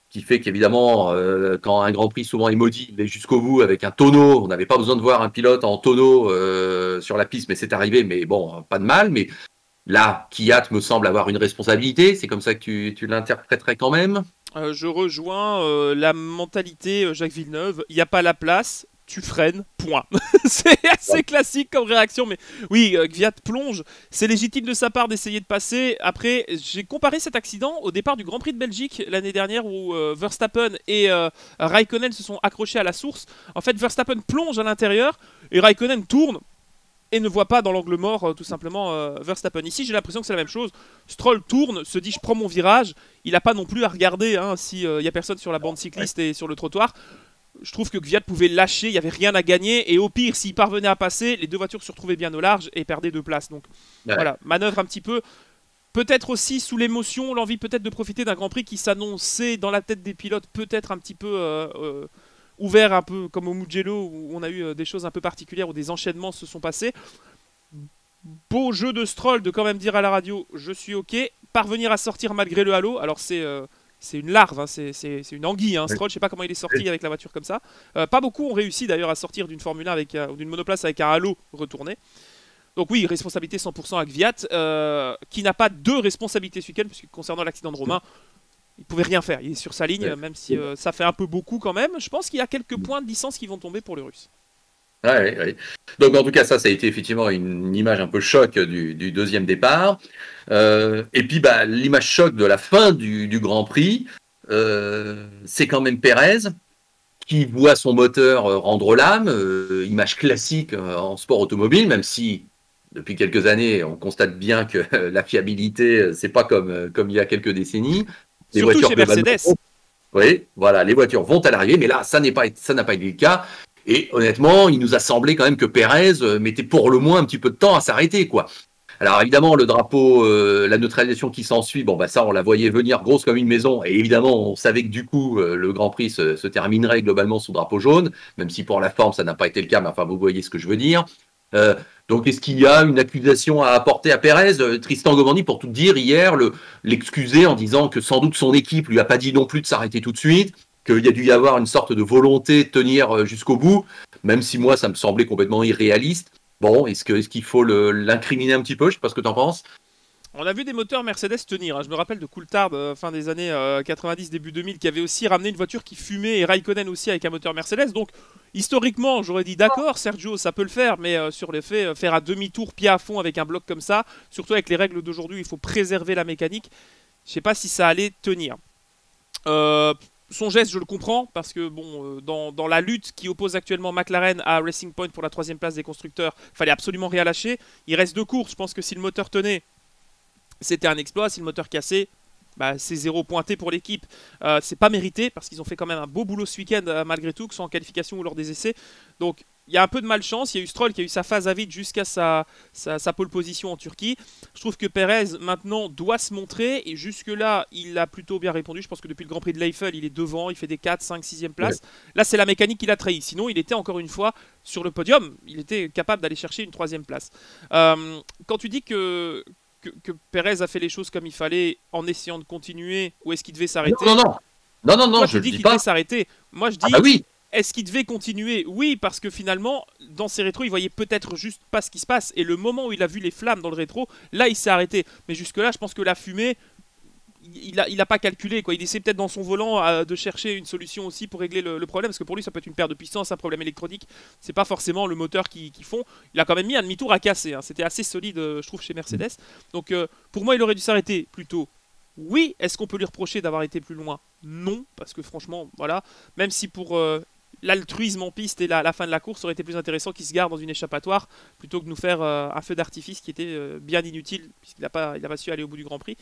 qui fait qu'évidemment, quand un Grand Prix souvent est maudit, il est jusqu'au bout avec un tonneau. On n'avait pas besoin de voir un pilote en tonneau sur la piste, mais c'est arrivé, mais bon, pas de mal. Mais là, Kvyat me semble avoir une responsabilité. C'est comme ça que tu l'interpréterais quand même. Je rejoins la mentalité Jacques Villeneuve. Il n'y a pas la place. Tu freines, point. C'est assez classique comme réaction, mais oui, Kvyat plonge. C'est légitime de sa part d'essayer de passer. Après, j'ai comparé cet accident au départ du Grand Prix de Belgique l'année dernière où Verstappen et Raikkonen se sont accrochés à la source. En fait, Verstappen plonge à l'intérieur et Raikkonen tourne et ne voit pas dans l'angle mort tout simplement Verstappen. Ici, j'ai l'impression que c'est la même chose. Stroll tourne, se dit je prends mon virage. Il n'a pas non plus à regarder s'il n'y a personne sur la bande cycliste et sur le trottoir. Je trouve que Kvyat pouvait lâcher, il n'y avait rien à gagner. Et au pire, s'il parvenait à passer, les deux voitures se retrouvaient bien au large et perdaient de place. Donc voilà, manœuvre un petit peu. Peut-être aussi sous l'émotion, l'envie peut-être de profiter d'un Grand Prix qui s'annonçait dans la tête des pilotes, peut-être un petit peu ouvert, un peu comme au Mugello, où on a eu des choses un peu particulières, où des enchaînements se sont passés. Beau jeu de Stroll de quand même dire à la radio, je suis OK. Parvenir à sortir malgré le halo, alors c'est une larve, c'est une anguille. Stroll, je sais pas comment il est sorti avec la voiture comme ça. Pas beaucoup ont réussi d'ailleurs à sortir d'une Formule 1 ou d'une monoplace avec un halo retourné. Donc oui, responsabilité 100% à Kvyat, qui n'a pas de responsabilité ce week-end, puisque concernant l'accident de Romain, il pouvait rien faire. Il est sur sa ligne, même si ça fait un peu beaucoup quand même. Je pense qu'il y a quelques points de licence qui vont tomber pour le Russe. Ouais. Donc en tout cas, ça a été effectivement une image un peu choc du deuxième départ. Et puis l'image choc de la fin du Grand Prix, c'est quand même Pérez qui voit son moteur rendre l'âme, image classique en sport automobile, même si depuis quelques années, on constate bien que la fiabilité, c'est pas comme il y a quelques décennies. Les surtout voitures chez Mercedes. Oui, voilà, les voitures vont à l'arrivée, mais là, ça n'a pas été le cas. Et honnêtement, il nous a semblé quand même que Pérez mettait pour le moins un petit peu de temps à s'arrêter, quoi. Alors évidemment, le drapeau, la neutralisation qui s'ensuit, ça on la voyait venir grosse comme une maison. Et évidemment, on savait que du coup, le Grand Prix se terminerait globalement sous drapeau jaune, même si pour la forme, ça n'a pas été le cas, mais enfin, vous voyez ce que je veux dire. Donc est-ce qu'il y a une accusation à apporter à Pérez? Tristan Govandi, pour tout dire, hier, l'excusait en disant que sans doute son équipe lui a pas dit non plus de s'arrêter tout de suite, qu'il y a dû y avoir une sorte de volonté de tenir jusqu'au bout, même si moi, ça me semblait complètement irréaliste. Bon, est-ce qu'il faut l'incriminer un petit peu? Je ne sais pas ce que tu en penses. On a vu des moteurs Mercedes tenir. Hein. Je me rappelle de Coulthard, fin des années 90, début 2000, qui avait aussi ramené une voiture qui fumait, et Raikkonen aussi avec un moteur Mercedes. Donc, historiquement, j'aurais dit d'accord, Sergio, ça peut le faire, mais sur les faits, faire à demi-tour, pied à fond avec un bloc comme ça, surtout avec les règles d'aujourd'hui, il faut préserver la mécanique. Je sais pas si ça allait tenir. Son geste, je le comprends, parce que bon, dans la lutte qui oppose actuellement McLaren à Racing Point pour la 3ème place des constructeurs, il fallait absolument rien lâcher. Il reste 2 courses, je pense que si le moteur tenait, c'était un exploit. Si le moteur cassait, bah, c'est 0 pointé pour l'équipe. C'est pas mérité, parce qu'ils ont fait quand même un beau boulot ce week-end, malgré tout, que ce soit en qualification ou lors des essais. Donc, il y a un peu de malchance. Il y a eu Stroll qui a eu sa phase à vide jusqu'à sa pole position en Turquie. Je trouve que Perez, maintenant, doit se montrer. Et jusque-là, il a plutôt bien répondu. Je pense que depuis le Grand Prix de l'Eiffel, il est devant. Il fait des 4, 5, 6e places. Ouais. Là, c'est la mécanique qui l'a trahi. Sinon, il était encore une fois sur le podium. Il était capable d'aller chercher une 3e place. Quand tu dis que Perez a fait les choses comme il fallait en essayant de continuer, ou est-ce qu'il devait s'arrêter? Non, Toi, je dis dis qu'il pas. devait s'arrêter. Moi, je dis... Ah bah oui. Est-ce qu'il devait continuer? Oui, parce que finalement, dans ses rétros, il voyait peut-être juste pas ce qui se passe. Et le moment où il a vu les flammes dans le rétro, là, il s'est arrêté. Mais jusque-là, je pense que la fumée, il a pas calculé, quoi. Il essaie peut-être dans son volant de chercher une solution aussi pour régler le problème, parce que pour lui, ça peut être une perte de puissance, un problème électronique. C'est pas forcément le moteur qui fond. Il a quand même mis un demi-tour à casser. Hein. C'était assez solide, je trouve, chez Mercedes. Donc, pour moi, il aurait dû s'arrêter plutôt. Oui, est-ce qu'on peut lui reprocher d'avoir été plus loin? Non, parce que franchement, voilà. Même si pour l'altruisme en piste et la fin de la course, ça aurait été plus intéressant qu'il se garde dans une échappatoire plutôt que de nous faire un feu d'artifice qui était bien inutile puisqu'il n'a pas su aller au bout du Grand Prix.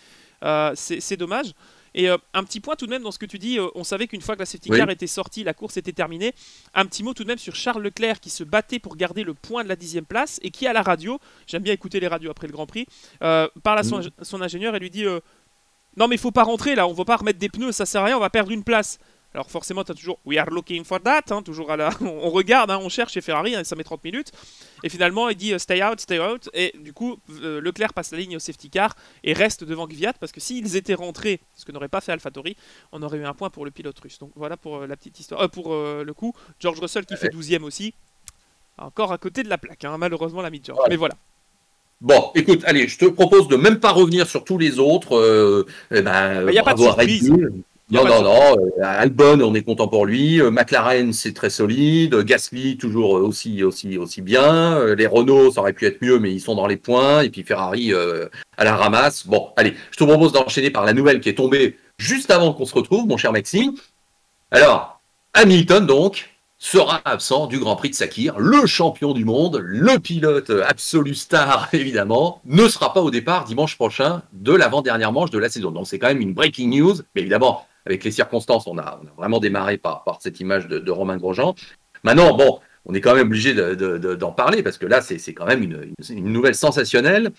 C'est dommage. Et un petit point tout de même dans ce que tu dis, on savait qu'une fois que la safety car était sortie, la course était terminée. Un petit mot tout de même sur Charles Leclerc qui se battait pour garder le point de la 10e place et qui à la radio, j'aime bien écouter les radios après le Grand Prix, parle à son ingénieur et lui dit non mais il faut pas rentrer là, on va pas remettre des pneus, ça sert à rien, on va perdre une place. Alors forcément, tu as toujours « We are looking for that hein, », toujours on regarde, hein, on cherche chez Ferrari, hein, ça met 30 minutes. Et finalement, il dit « Stay out ». Et du coup, Leclerc passe la ligne au safety car et reste devant Kvyat, parce que s'ils étaient rentrés, ce que n'aurait pas fait AlphaTauri, on aurait eu un point pour le pilote russe. Donc voilà pour la petite histoire. Pour le coup, George Russell qui fait 12e aussi, encore à côté de la plaque, hein, malheureusement l'ami George. Mais voilà. Bon, écoute, allez, je te propose de même pas revenir sur tous les autres. Il n'y a pas de surprise. Non, Albon, on est content pour lui. McLaren, c'est très solide. Gasly, toujours aussi bien. Les Renault, ça aurait pu être mieux, mais ils sont dans les points. Et puis Ferrari à la ramasse. Bon, allez, je te propose d'enchaîner par la nouvelle qui est tombée juste avant qu'on se retrouve, mon cher Maxime. Alors, Hamilton, donc, sera absent du Grand Prix de Sakhir. Le champion du monde, le pilote absolu star, évidemment, ne sera pas au départ dimanche prochain de l'avant-dernière manche de la saison. Donc, c'est quand même une breaking news, mais évidemment, avec les circonstances, on a vraiment démarré par cette image de Romain Grosjean. Maintenant, bon, on est quand même obligé d'en parler, parce que là, c'est quand même une nouvelle sensationnelle.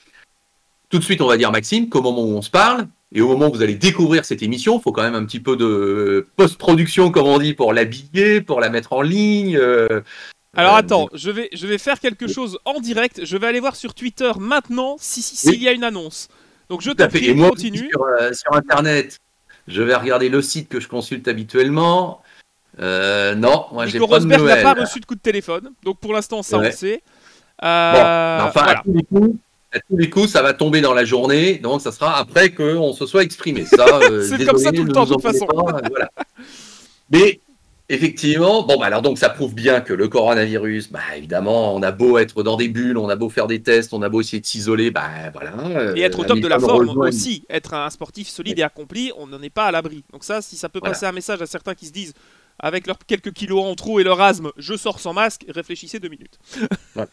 Tout de suite, on va dire, Maxime, qu'au moment où on se parle, et au moment où vous allez découvrir cette émission, il faut quand même un petit peu de post-production, comme on dit, pour l'habiller, pour la mettre en ligne. Alors attends, je vais faire quelque chose en direct. Je vais aller voir sur Twitter maintenant s'il y a une annonce. Donc je t'en prie, continue. Sur Internet, je vais regarder le site que je consulte habituellement. Non, moi j'ai pas de nouvelles. Rosberg n'a pas reçu de coup de téléphone. Donc pour l'instant, ça on sait. Enfin, voilà. À tous les coups, ça va tomber dans la journée, donc ça sera après qu'on se soit exprimé. Ça, c'est comme ça tout le temps, de toute façon. Voilà. Mais effectivement, bon, alors donc ça prouve bien que le coronavirus, évidemment, on a beau être dans des bulles, on a beau faire des tests, on a beau essayer de s'isoler, voilà. Et être au top de la forme aussi, être un sportif solide et accompli, on n'en est pas à l'abri. Donc ça, si ça peut passer un message à certains qui se disent, avec leurs quelques kilos en trop et leur asthme, je sors sans masque, réfléchissez 2 minutes. Voilà.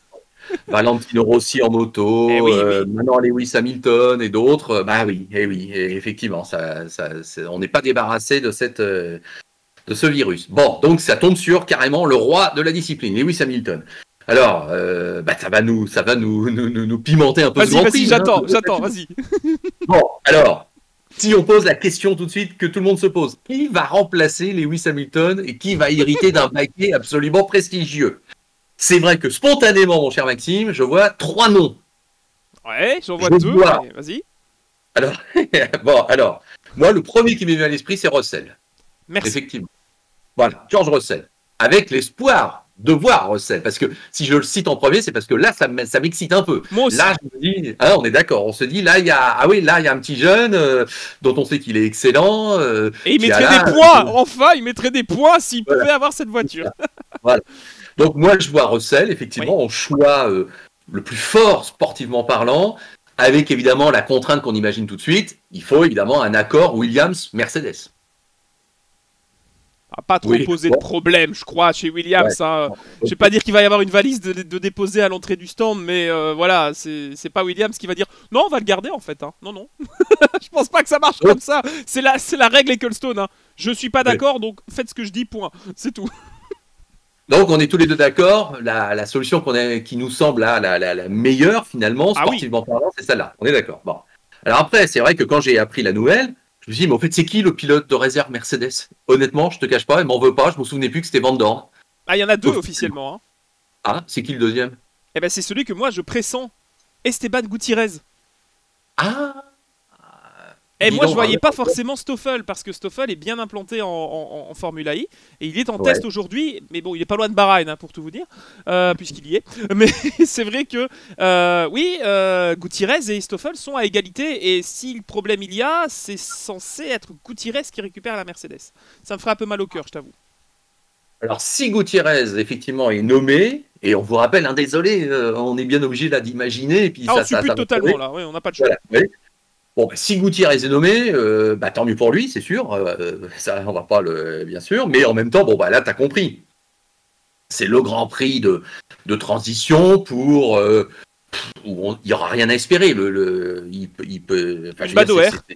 Valentino Rossi en moto, maintenant Lewis Hamilton et d'autres, effectivement, on n'est pas débarrassé de ce virus. Bon, donc ça tombe sur carrément le roi de la discipline, Lewis Hamilton. Alors, ça va nous pimenter un peu. Vas-y, j'attends, vas-y. Bon, alors, si on pose la question tout de suite que tout le monde se pose, qui va remplacer Lewis Hamilton et qui va hériter d'un baquet absolument prestigieux? C'est vrai que spontanément, mon cher Maxime, je vois 3 noms. Ouais, j'en vois 2. Vas-y. Alors, moi, le premier qui m'est venu à l'esprit, c'est Russell. Merci. Effectivement. Voilà, George Russell. Avec l'espoir de voir Russell. Parce que si je le cite en premier, c'est parce que là, ça m'excite un peu. Moi aussi. Là, je me dis, ah, on est d'accord. On se dit, là, il y a un petit jeune dont on sait qu'il est excellent. Et il mettrait des points. Enfin, il mettrait des points s'il pouvait avoir cette voiture. Voilà. Donc moi, je vois Russell, effectivement, en choix le plus fort sportivement parlant, avec évidemment la contrainte qu'on imagine tout de suite. Il faut évidemment un accord Williams-Mercedes. Pas trop poser de problème, je crois, chez Williams. Hein. Je vais pas dire qu'il va y avoir une valise de déposer à l'entrée du stand, mais voilà, c'est pas Williams qui va dire non, on va le garder en fait. Hein. Non, non. Je pense pas que ça marche comme ça. C'est la règle Ecclestone. Hein. Je suis pas d'accord, donc faites ce que je dis, point. C'est tout. Donc on est tous les deux d'accord. La solution qui nous semble la meilleure finalement, sportivement parlant, c'est celle-là. On est d'accord. Bon. Alors après, c'est vrai que quand j'ai appris la nouvelle, je me suis dit, mais en fait, c'est qui le pilote de réserve Mercedes? Honnêtement, je te cache pas, elle m'en veut pas, je me souvenais plus que c'était Van Dorn. Ah, il y en a deux officiellement. Hein. Ah, c'est qui le deuxième? Eh ben, c'est celui que moi je pressens, Esteban Gutiérrez. Ah. Et moi, je voyais pas forcément Stoffel, parce que Stoffel est bien implanté en Formula I, et il est en test aujourd'hui, mais bon, il est pas loin de Bahreïn, hein, pour tout vous dire, puisqu'il y est. Mais c'est vrai que, oui, Gutiérrez et Stoffel sont à égalité, et si le problème il y a, c'est censé être Gutiérrez qui récupère la Mercedes. Ça me ferait un peu mal au cœur, je t'avoue. Alors, si Gutiérrez, effectivement, est nommé, et on vous rappelle, hein, désolé, on est bien obligé là d'imaginer, et puis on suppute totalement, là, oui, on n'a pas de choix. Voilà, oui. Bon, bah, si Gutiérrez est nommé, tant mieux pour lui, c'est sûr. Ça, on va pas bien sûr. Mais en même temps, bon, bah, là, tu as compris. C'est le Grand Prix de transition où il n'y aura rien à espérer. Il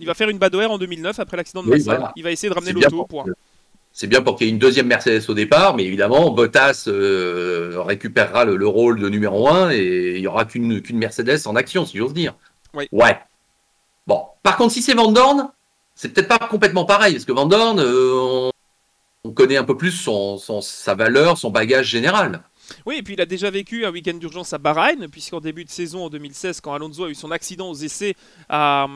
va faire une Badoer en 2009 après l'accident de Massa. Voilà. Il va essayer de ramener l'auto au point. C'est bien pour qu'il y ait une deuxième Mercedes au départ, mais évidemment, Bottas récupérera le rôle de numéro 1 et il n'y aura qu'une Mercedes en action, si j'ose dire. Oui. Ouais. Bon, par contre, si c'est Van Dorn, c'est peut-être pas complètement pareil, parce que Van Dorn, on connaît un peu plus sa valeur, son bagage général. Oui, et puis il a déjà vécu un week-end d'urgence à Bahreïn, puisqu'en début de saison, en 2016, quand Alonso a eu son accident aux essais à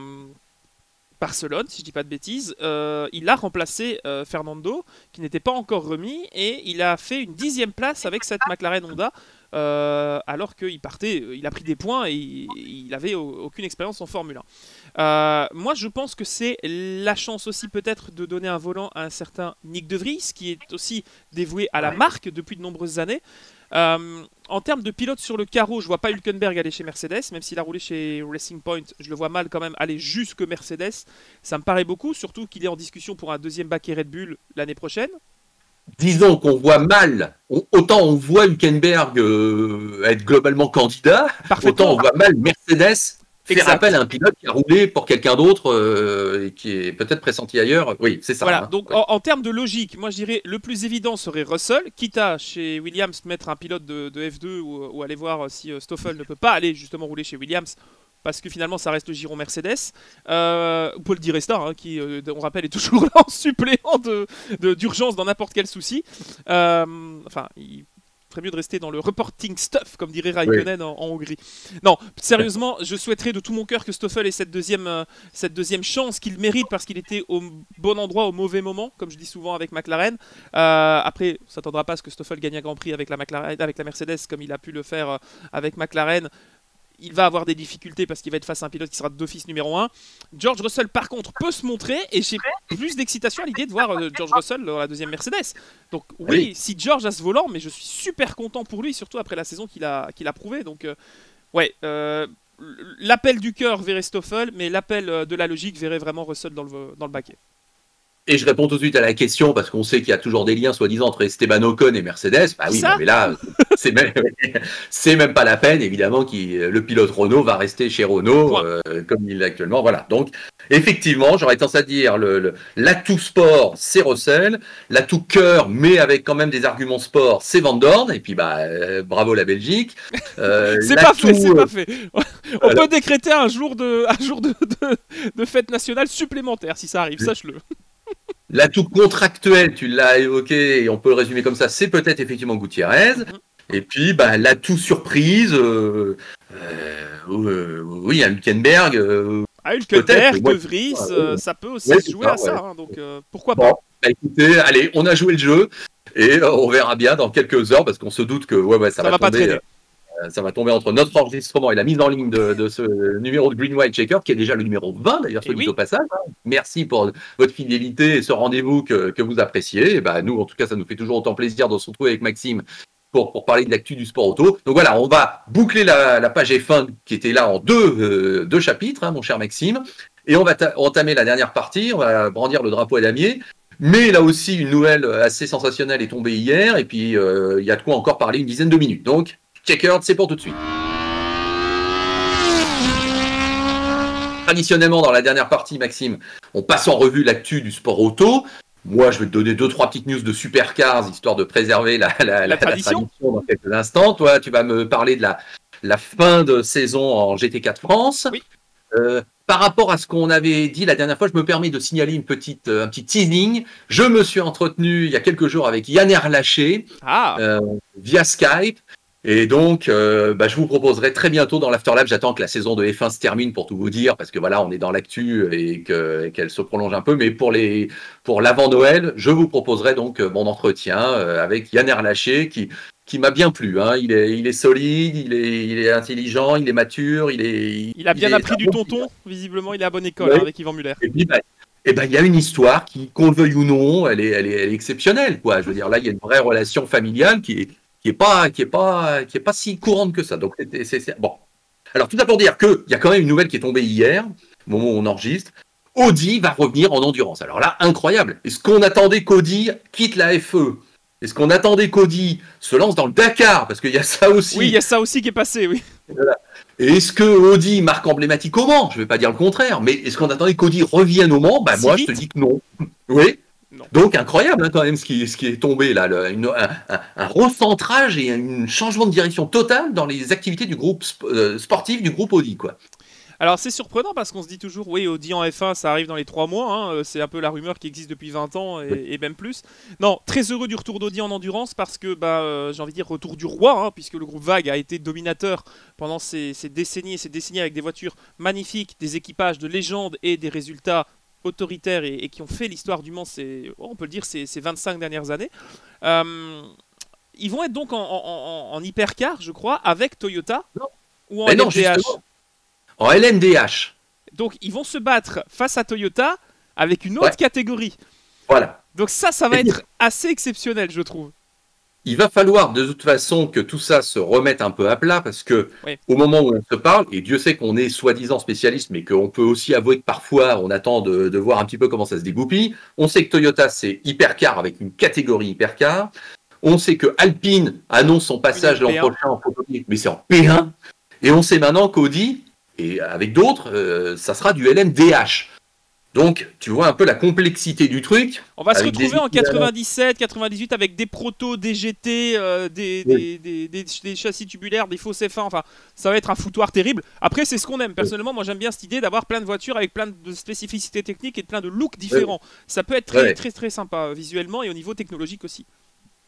Barcelone, si je dis pas de bêtises, il a remplacé Fernando, qui n'était pas encore remis, et il a fait une 10e place avec cette McLaren Honda, alors qu'il partait, il a pris des points et il n'avait aucune expérience en Formule 1. Moi, je pense que c'est la chance aussi peut-être de donner un volant à un certain Nick De Vries, qui est aussi dévoué à la marque depuis de nombreuses années. En termes de pilote sur le carreau, je vois pas Hülkenberg aller chez Mercedes, même s'il a roulé chez Racing Point, je le vois mal quand même aller jusque Mercedes. Ça me paraît beaucoup, surtout qu'il est en discussion pour un deuxième baquet Red Bull l'année prochaine. Disons qu'on voit mal, autant on voit Hülkenberg être globalement candidat, autant on voit mal Mercedes faire appel à un pilote qui a roulé pour quelqu'un d'autre et qui est peut-être pressenti ailleurs. Oui, c'est ça. Voilà, hein. donc en termes de logique, moi je dirais le plus évident serait Russell, quitte à chez Williams mettre un pilote de F2 ou aller voir si Stoffel ne peut pas aller justement rouler chez Williams. Parce que finalement, ça reste le giron Mercedes. Paul Di Resta, hein, qui, on rappelle, est toujours là en suppléant d'urgence dans n'importe quel souci. Enfin, il ferait mieux de rester dans le reporting stuff, comme dirait Raikkonen en Hongrie. Non, sérieusement, je souhaiterais de tout mon cœur que Stoffel ait cette deuxième chance qu'il mérite parce qu'il était au bon endroit au mauvais moment, comme je dis souvent avec McLaren. Après, on ne s'attendra pas à ce que Stoffel gagne un Grand Prix avec la Mercedes comme il a pu le faire avec McLaren. Il va avoir des difficultés parce qu'il va être face à un pilote qui sera d'office numéro 1. George Russell, par contre, peut se montrer et j'ai plus d'excitation à l'idée de voir George Russell dans la deuxième Mercedes. Donc oui, si George a ce volant, mais je suis super content pour lui, surtout après la saison qu'il a prouvé. Donc l'appel du cœur verrait Stoffel, mais l'appel de la logique verrait vraiment Russell dans le baquet. Et je réponds tout de suite à la question, parce qu'on sait qu'il y a toujours des liens, soi-disant, entre Esteban Ocon et Mercedes. Bah oui, non, mais là, c'est même pas la peine, évidemment, le pilote Renault va rester chez Renault, comme il l'est actuellement. Voilà. Donc, effectivement, j'aurais tendance à dire, l'atout sport, c'est Russell. L'atout cœur, mais avec quand même des arguments sport, c'est Van Dorn. Et puis, bravo la Belgique. C'est pas fait. On peut décréter un jour de fête nationale supplémentaire, si ça arrive, sache-le. L'atout contractuel, tu l'as évoqué, et on peut le résumer comme ça, c'est peut-être effectivement Gutiérrez. Et puis, l'atout surprise, oui, à Hülkenberg. Hülkenberg, De Vries, ça peut aussi se jouer à ça. Hein, donc, pourquoi pas. Écoutez, allez, on a joué le jeu. Et on verra bien dans quelques heures, parce qu'on se doute que ça va va pas tomber. traîner. Ça va tomber entre notre enregistrement et la mise en ligne de ce numéro de Green White Checker, qui est déjà le numéro 20 d'ailleurs, soit dit au passage. Merci pour votre fidélité et ce rendez-vous que vous appréciez. Et nous, en tout cas, ça nous fait toujours autant plaisir de se retrouver avec Maxime pour parler de l'actu du sport auto. Donc voilà, on va boucler la page F1 qui était là en deux chapitres, mon cher Maxime. Et on va entamer la dernière partie, on va brandir le drapeau à damier. Mais là aussi, une nouvelle assez sensationnelle est tombée hier. Et puis, il y a de quoi encore parler une dizaine de minutes. Donc, Checkered, c'est pour tout de suite. Traditionnellement, dans la dernière partie, Maxime, on passe en revue l'actu du sport auto. Moi, je vais te donner 2-3 petites news de supercars, histoire de préserver la tradition dans quelques instants. Toi, tu vas me parler de la fin de saison en GT4 France. Oui. Par rapport à ce qu'on avait dit la dernière fois, je me permets de signaler un petit teasing. Je me suis entretenu il y a quelques jours avec Yann Erlaché via Skype. Et donc, je vous proposerai très bientôt dans l'Afterlab, j'attends que la saison de F1 se termine pour tout vous dire, parce que voilà, on est dans l'actu et qu'elle se prolonge un peu, mais pour l'avant-Noël, je vous proposerai donc mon entretien avec Yann Erlaché, qui m'a bien plu. Il est solide, il est intelligent, il est mature, il a bien appris du tonton, visiblement, il est à bonne école avec Yvan Muller. Et puis, il y a une histoire qui, qu'on le veuille ou non, elle est exceptionnelle, quoi. Je veux dire, là, il y a une vraie relation familiale qui est pas si courante que ça. Donc, c'est bon. Alors, tout ça pour dire qu'il y a quand même une nouvelle qui est tombée hier, au moment où on enregistre. Audi va revenir en endurance. Alors là, incroyable. Est-ce qu'on attendait qu'Audi quitte la FE? Est-ce qu'on attendait qu'Audi se lance dans le Dakar? Parce qu'il y a ça aussi. Oui, il y a ça aussi qui est passé, oui. Voilà. Et est-ce que Audi marque emblématique au Mans? Je ne vais pas dire le contraire, mais est-ce qu'on attendait qu'Audi revienne au Mans? Moi, je te dis que non. Oui. Non. Donc incroyable quand même ce qui est tombé là, un recentrage et un changement de direction total dans les activités du groupe sportif du groupe Audi, quoi. Alors c'est surprenant parce qu'on se dit toujours oui, Audi en F1 ça arrive dans les 3 mois, c'est un peu la rumeur qui existe depuis 20 ans et même plus. Non, très heureux du retour d'Audi en endurance parce que j'ai envie de dire retour du roi, puisque le groupe VAG a été dominateur pendant ces décennies avec des voitures magnifiques, des équipages de légende et des résultats autoritaires et qui ont fait l'histoire du Mans, on peut le dire, ces 25 dernières années. Ils vont être donc en hypercar, je crois, avec Toyota ou en LMDH. En LMDH. Donc ils vont se battre face à Toyota avec une autre catégorie. Voilà. Donc ça va être assez exceptionnel, je trouve. Il va falloir de toute façon que tout ça se remette un peu à plat parce que au moment où on se parle, et Dieu sait qu'on est soi-disant spécialiste, mais qu'on peut aussi avouer que parfois on attend de voir un petit peu comment ça se dégoupille. On sait que Toyota c'est hypercar avec une catégorie hypercar. On sait que Alpine annonce son passage l'an prochain en prototype, mais c'est en P1. Et on sait maintenant qu'Audi, et avec d'autres, ça sera du LMDH. Donc, tu vois un peu la complexité du truc. On va se retrouver en 97, 98 avec des protos, des GT, des châssis tubulaires, des fausses F1. Enfin, ça va être un foutoir terrible. Après, c'est ce qu'on aime. Personnellement, moi, j'aime bien cette idée d'avoir plein de voitures avec plein de spécificités techniques et plein de looks différents. Ça peut être très, très, très sympa visuellement et au niveau technologique aussi.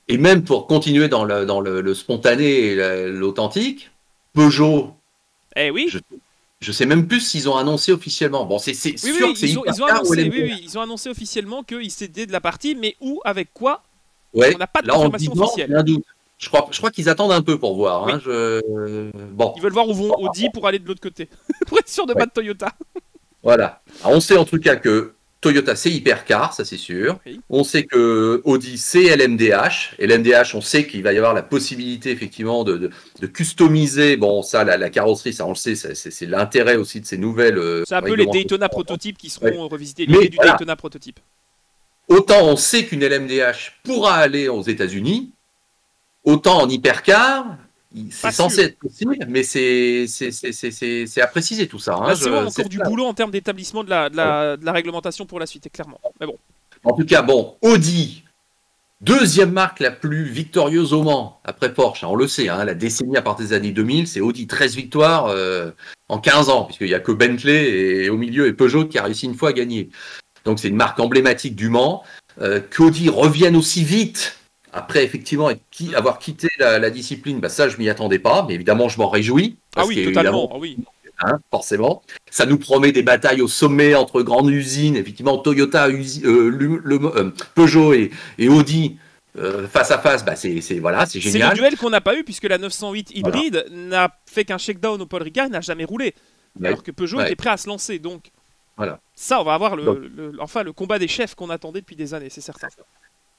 Et même pour continuer dans le spontané et l'authentique, Peugeot. Eh oui. Je sais même plus s'ils ont annoncé officiellement. Bon, c'est sûr que c'est ils ont annoncé officiellement qu'ils cédaient de la partie, mais où, avec quoi? On n'a pas de confirmation officielle. Un doute. Je crois qu'ils attendent un peu pour voir. Oui. Bon. Ils veulent voir où vont Audi pour aller de l'autre côté, pour être sûr de battre Toyota. Voilà. Alors, on sait en tout cas que Toyota c'est hypercar, ça c'est sûr. Oui. On sait que Audi c'est LMDH. Et LMDH, on sait qu'il va y avoir la possibilité effectivement de customiser. Bon, ça, la carrosserie, ça on le sait, c'est l'intérêt aussi de ces nouvelles. C'est un peu les Daytona prototypes qui seront revisités. L'idée du Daytona prototype. Autant on sait qu'une LMDH pourra aller aux États-Unis, autant en hypercar. C'est censé être possible, mais c'est à préciser tout ça. C'est vraiment encore du boulot en termes d'établissement de la réglementation pour la suite, clairement. Mais bon. En tout cas, Audi, deuxième marque la plus victorieuse au Mans, après Porsche. On le sait, la décennie à partir des années 2000, c'est Audi, 13 victoires en 15 ans, puisqu'il n'y a que Bentley et au milieu et Peugeot qui a réussi une fois à gagner. Donc c'est une marque emblématique du Mans. Qu'Audi revienne aussi vite. Après, effectivement, avoir quitté la discipline, ça, je m'y attendais pas, mais évidemment, je m'en réjouis. Ah oui, totalement. Ah oui. Forcément. Ça nous promet des batailles au sommet entre grandes usines. Effectivement, Toyota, Peugeot et Audi face à face, bah, voilà, c'est C'est le génial. duel qu'on n'a pas eu puisque la 908 Voilà. hybride n'a fait qu'un shakedown au Paul Ricard, n'a jamais roulé. Ouais. Alors que Peugeot Ouais. était prêt à se lancer. Donc Voilà. ça, on va avoir Donc, enfin, le combat des chefs qu'on attendait depuis des années, c'est certain.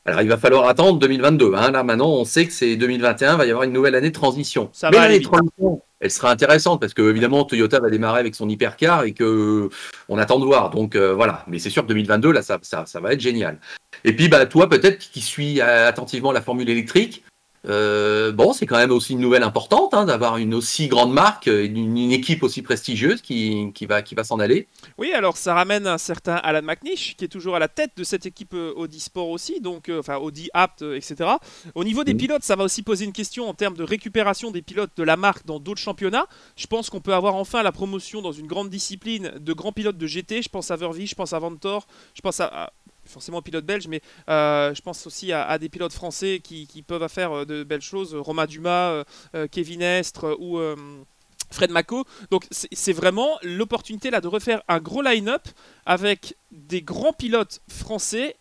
alors, il va falloir attendre 2022. Hein. Là, maintenant, on sait que c'est 2021, il va y avoir une nouvelle année de transition. Ça Mais va aller l'année de vite. transition, elle sera intéressante parce que, évidemment, Toyota va démarrer avec son hypercar et que on attend de voir. Donc, voilà. Mais c'est sûr que 2022, là, ça va être génial. Et puis, bah, toi, peut-être qui suis attentivement la formule électrique, bon, c'est quand même aussi une nouvelle importante hein, d'avoir une aussi grande marque, une équipe aussi prestigieuse qui va s'en aller. Oui, alors ça ramène un certain Alan McNish qui est toujours à la tête de cette équipe Audi Sport aussi, donc enfin Audi Apt, etc. Au niveau des pilotes, ça va aussi poser une question en termes de récupération des pilotes de la marque dans d'autres championnats. Je pense qu'on peut avoir enfin la promotion dans une grande discipline de grands pilotes de GT. Je pense à Vervi, je pense à Vanthoor, je pense à forcément aux pilotes belges, mais je pense aussi à des pilotes français qui peuvent faire de belles choses. Romain Dumas, Kevin Estre ou Fred Mako. Donc c'est vraiment l'opportunité là de refaire un gros line-up avec des grands pilotes français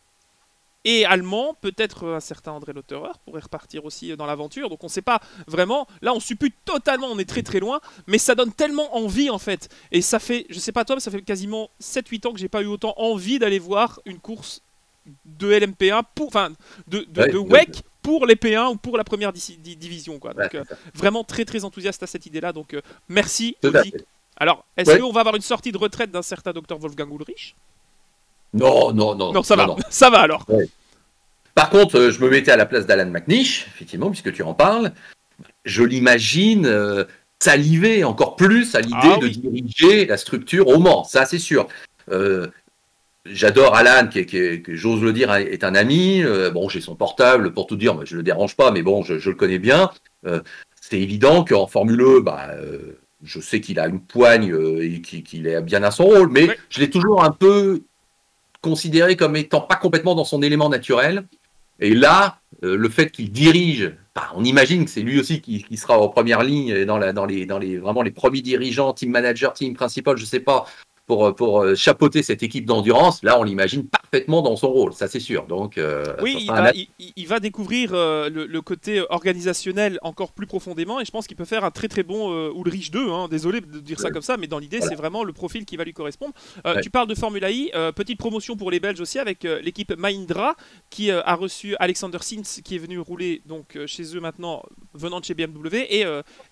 et allemands, peut-être un certain André Lotterer pourrait repartir aussi dans l'aventure. Donc on ne sait pas vraiment, là on suppute totalement, on est très très loin, mais ça donne tellement envie en fait. Et ça fait, je sais pas toi, mais ça fait quasiment 7-8 ans que j'ai pas eu autant envie d'aller voir une course de LMP1, enfin de WEC pour les P1 ou pour la première division. Quoi. Donc vraiment très très enthousiaste à cette idée-là. Donc merci Audi. Alors, est-ce qu'on va avoir une sortie de retraite d'un certain Dr Wolfgang Ulrich? Non, ça va. Ça va alors. Ouais. Par contre, je me mettais à la place d'Alan McNish, effectivement, puisque tu en parles. Je l'imagine saliver encore plus à l'idée de diriger la structure au Mans, ça c'est sûr. J'adore Alan, qui j'ose le dire, est un ami. Bon, j'ai son portable, pour tout dire, je ne le dérange pas, mais bon, je le connais bien. C'est évident qu'en Formule 1, je sais qu'il a une poigne et qu'il est bien à son rôle, mais je l'ai toujours un peu considéré comme étant pas complètement dans son élément naturel. Et là, le fait qu'il dirige, on imagine que c'est lui aussi qui sera en première ligne dans vraiment les premiers dirigeants, team manager, team principal, je sais pas, pour chapeauter cette équipe d'endurance. Là, on l'imagine parfaitement dans son rôle, ça c'est sûr. Donc, oui, il va découvrir le côté organisationnel encore plus profondément et je pense qu'il peut faire un très très bon Ulrich 2. Hein, désolé de dire ça comme ça, mais dans l'idée, c'est vraiment le profil qui va lui correspondre. Tu parles de Formula I, petite promotion pour les Belges aussi avec l'équipe Mahindra qui a reçu Alexander Sins qui est venu rouler donc chez eux maintenant, venant de chez BMW, et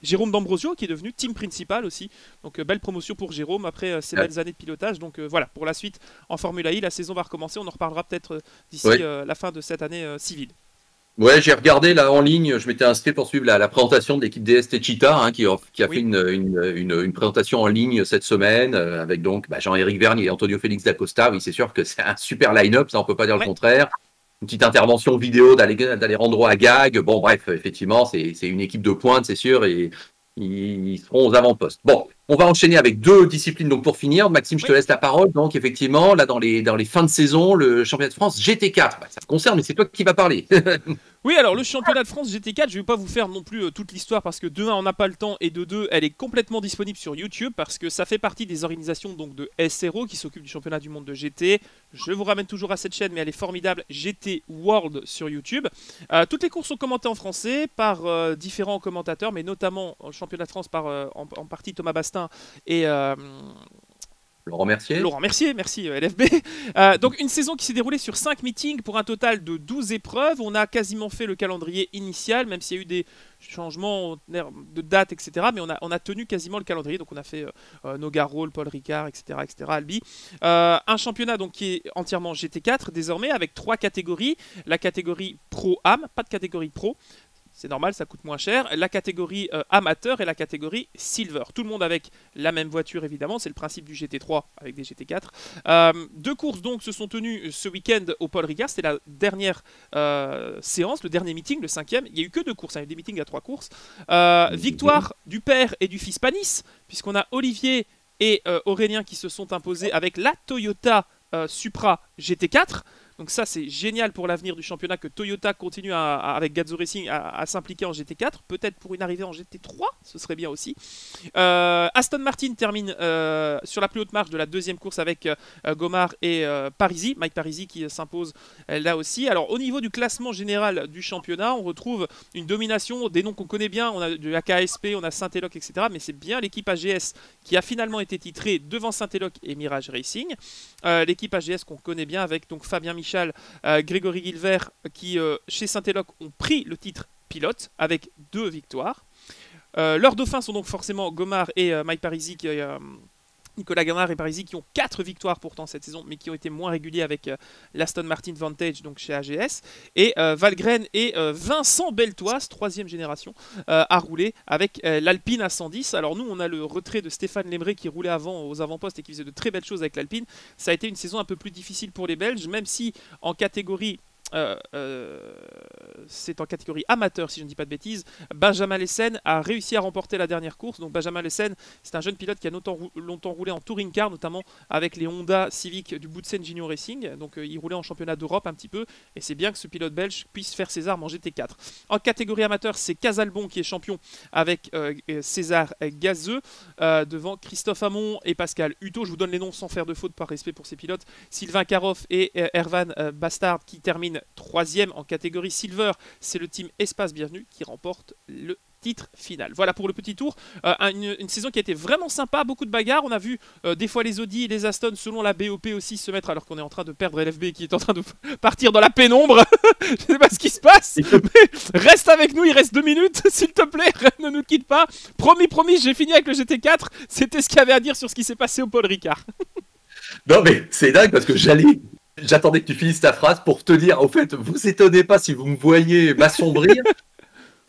Jérôme D'Ambrosio qui est devenu team principal aussi. Donc belle promotion pour Jérôme après ces belles années de pilotage. Donc voilà, pour la suite en Formula I, la saison va recommencer. On en reparlera peut-être d'ici la fin de cette année civile. Ouais, j'ai regardé là en ligne, je m'étais inscrit pour suivre la présentation de l'équipe DST Cheetah hein, qui a fait une présentation en ligne cette semaine avec donc Jean-Éric Vergne et Antonio Félix d'Acosta. Oui, c'est sûr que c'est un super line-up, ça on peut pas dire le contraire. Une petite intervention vidéo d'Alejandro Agag. Bon, bref, effectivement, c'est une équipe de pointe, c'est sûr, et ils seront aux avant-postes. Bon, on va enchaîner avec deux disciplines. Donc pour finir, Maxime, je te laisse la parole. Donc effectivement, là dans les fins de saison, le championnat de France GT4, ça te concerne, mais c'est toi qui vas parler. Oui, alors le championnat de France GT4, je ne vais pas vous faire non plus toute l'histoire parce que de 1, on n'a pas le temps et de 2, elle est complètement disponible sur YouTube parce que ça fait partie des organisations donc, de SRO qui s'occupent du championnat du monde de GT. Je vous ramène toujours à cette chaîne, mais elle est formidable, GT World sur YouTube. Toutes les courses sont commentées en français par différents commentateurs, mais notamment le championnat de France par en partie Thomas Bastin et... Laurent Mercier, merci LFB. Donc une saison qui s'est déroulée sur 5 meetings pour un total de 12 épreuves. On a quasiment fait le calendrier initial, même s'il y a eu des changements de date, etc. Mais on a tenu quasiment le calendrier. Donc on a fait Nogarol, Paul Ricard, etc. Albi. Un championnat donc, qui est entièrement GT4 désormais, avec 3 catégories. La catégorie Pro-Am, pas de catégorie Pro. C'est normal, ça coûte moins cher. La catégorie amateur et la catégorie silver. Tout le monde avec la même voiture, évidemment. C'est le principe du GT3 avec des GT4. 2 courses donc se sont tenues ce week-end au Paul Ricard. C'était la dernière séance, le dernier meeting, le 5e. Il n'y a eu que 2 courses. Il y a eu des meetings à 3 courses. Victoire du père et du fils Panis, puisqu'on a Olivier et Aurélien qui se sont imposés avec la Toyota Supra GT4. Donc ça, c'est génial pour l'avenir du championnat que Toyota continue avec Gazoo Racing à s'impliquer en GT4. Peut-être pour une arrivée en GT3, ce serait bien aussi. Aston Martin termine sur la plus haute marche de la deuxième course avec Gomard et Parisi. Mike Parisi qui s'impose là aussi. Alors au niveau du classement général du championnat, on retrouve une domination des noms qu'on connaît bien. On a du AKSP, on a Saint-Eloc, etc. Mais c'est bien l'équipe AGS qui a finalement été titrée devant Saint-Eloc et Mirage Racing. L'équipe AGS qu'on connaît bien avec donc Fabien Michal, Grégory Guilvert qui chez Saint-Eloc ont pris le titre pilote avec 2 victoires. Leurs dauphins sont donc forcément Gomard et Mike Parisi, Nicolas Gomard et Parisi qui ont 4 victoires pourtant cette saison, mais qui ont été moins réguliers avec l'Aston Martin Vantage donc chez AGS. Et Valgren et Vincent Beltoise, 3e génération, à rouler avec l'Alpine à 110. Alors nous, on a le retrait de Stéphane Lemray qui roulait avant aux avant-postes et qui faisait de très belles choses avec l'Alpine. Ça a été une saison un peu plus difficile pour les Belges, même si en catégorie... c'est en catégorie amateur si je ne dis pas de bêtises. Benjamin Lessen a réussi à remporter la dernière course. Donc Benjamin Lessen, c'est un jeune pilote qui a longtemps roulé en touring car, notamment avec les Honda Civic du Boutsen Junior Racing. Donc il roulait en championnat d'Europe un petit peu, et c'est bien que ce pilote belge puisse faire ses armes en GT4. En catégorie amateur, c'est Casalbon qui est champion avec César Gazeux devant Christophe Hamon et Pascal Hutto. Je vous donne les noms sans faire de faute par respect pour ces pilotes. Sylvain Karoff et Ervan Bastard qui terminent 3e en catégorie Silver. C'est le team Espace Bienvenue qui remporte le titre final. Voilà pour le petit tour. Une saison qui a été vraiment sympa, beaucoup de bagarres. On a vu des fois les Audi et les Aston selon la BOP aussi se mettre, alors qu'on est en train de perdre LFB qui est en train de partir dans la pénombre. Je sais pas ce qui se passe, mais reste avec nous, il reste 2 minutes, s'il te plaît, ne nous quitte pas. Promis, j'ai fini avec le GT4. C'était ce qu'il y avait à dire sur ce qui s'est passé au Paul Ricard. Non mais c'est dingue parce que j'attendais que tu finisses ta phrase pour te dire, au fait, vous étonnez pas si vous me voyez m'assombrir.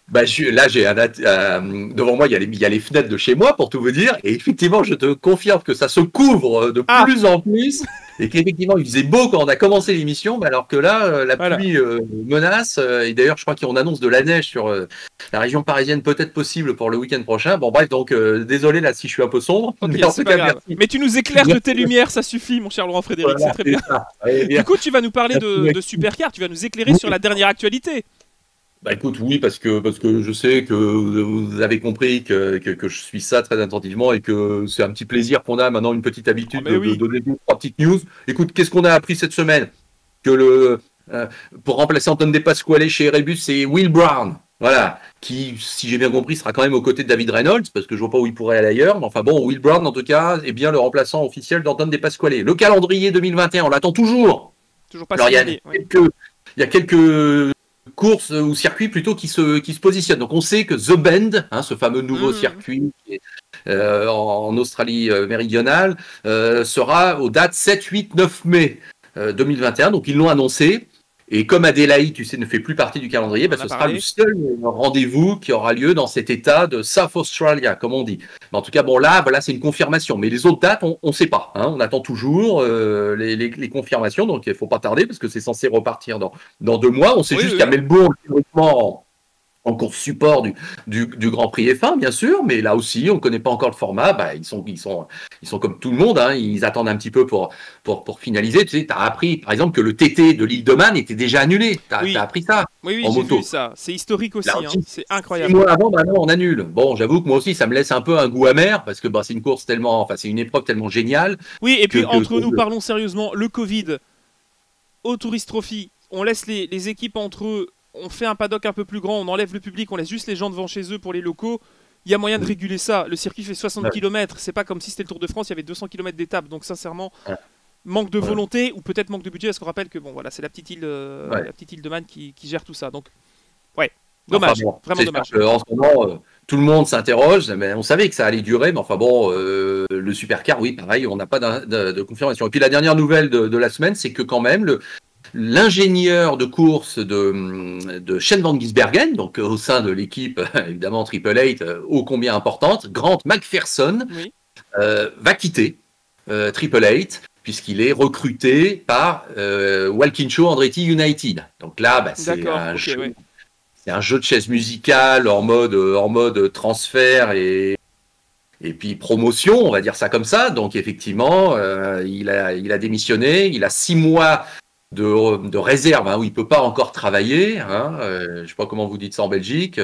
Bah, là, devant moi, il y a les fenêtres de chez moi, pour tout vous dire. Et effectivement, je te confirme que ça se couvre de plus en plus. Et qu'effectivement, il faisait beau quand on a commencé l'émission, mais alors que là, la pluie menace. Et d'ailleurs, je crois qu'on annonce de la neige sur la région parisienne, peut-être possible pour le week-end prochain. Bon, bref, donc désolé là si je suis un peu sombre. Okay, mais en tout cas, merci. Mais tu nous éclaires de tes lumières, ça suffit, mon cher Laurent Frédéric, c'est très bien. Du coup, tu vas nous parler de Supercar, tu vas nous éclairer sur la dernière actualité. Bah écoute, oui, parce que je sais que vous avez compris que je suis ça très attentivement et que c'est un petit plaisir qu'on a maintenant, une petite habitude de donner 2-3 petites news. Écoute, qu'est-ce qu'on a appris cette semaine? Que pour remplacer Anton De Pasquale chez Erebus, c'est Will Brown, voilà, qui, si j'ai bien compris, sera quand même aux côtés de David Reynolds, parce que je vois pas où il pourrait aller ailleurs. Mais enfin bon, Will Brown, en tout cas, est bien le remplaçant officiel d'Anton De Pasquale. Le calendrier 2021, on l'attend toujours. Toujours pas. Alors, il y a quelques courses ou circuits plutôt qui se positionnent. Donc on sait que The Bend, ce fameux nouveau circuit en Australie méridionale, sera aux dates 7, 8, 9 mai 2021. Donc ils l'ont annoncé. Et comme Adélaïde, tu sais, ne fait plus partie du calendrier, ce sera le seul rendez-vous qui aura lieu dans cet état de South Australia, comme on dit. Mais en tout cas, bon là, voilà, c'est une confirmation. Mais les autres dates, on ne sait pas. On attend toujours les confirmations, donc il ne faut pas tarder parce que c'est censé repartir dans 2 mois. On sait juste qu'à Melbourne, théoriquement, en course support du Grand Prix F1, bien sûr, mais là aussi, on ne connaît pas encore le format. Ils sont comme tout le monde, ils attendent un petit peu pour finaliser. Tu sais, tu as appris, par exemple, que le TT de l'île de Man était déjà annulé. Tu as appris ça en moto. J'ai vu ça. C'est historique aussi, c'est incroyable. 6 mois avant, maintenant, on annule. Bon, j'avoue que moi aussi, ça me laisse un peu un goût amer, parce que c'est une course c'est une épreuve tellement géniale. Oui, et puis entre nous, parlons sérieusement, le Covid, au Tourist Trophy, on laisse les équipes entre eux. On fait un paddock un peu plus grand, on enlève le public, on laisse juste les gens devant chez eux pour les locaux. Il y a moyen de réguler ça. Le circuit fait 60 km. C'est pas comme si c'était le Tour de France, il y avait 200 km d'étape. Donc sincèrement, manque de volonté ou peut-être manque de budget, parce qu'on rappelle que c'est la petite île de Man qui gère tout ça. Donc dommage, vraiment dommage. En ce moment, tout le monde s'interroge, mais on savait que ça allait durer. Mais enfin bon, le Supercar, oui, pareil, on n'a pas de confirmation. Et puis la dernière nouvelle de la semaine, c'est que quand même l'ingénieur de course de Shane Van Gisbergen, donc au sein de l'équipe évidemment Triple Eight, ô combien importante, Grant McPherson, va quitter Triple Eight puisqu'il est recruté par Walkinshaw Andretti United. Donc là, c'est un jeu de chaises musicales en mode transfert et puis promotion, on va dire ça comme ça. Donc effectivement, il a démissionné. Il a 6 mois de réserve, hein, où il peut pas encore travailler. Hein, je sais pas comment vous dites ça en Belgique.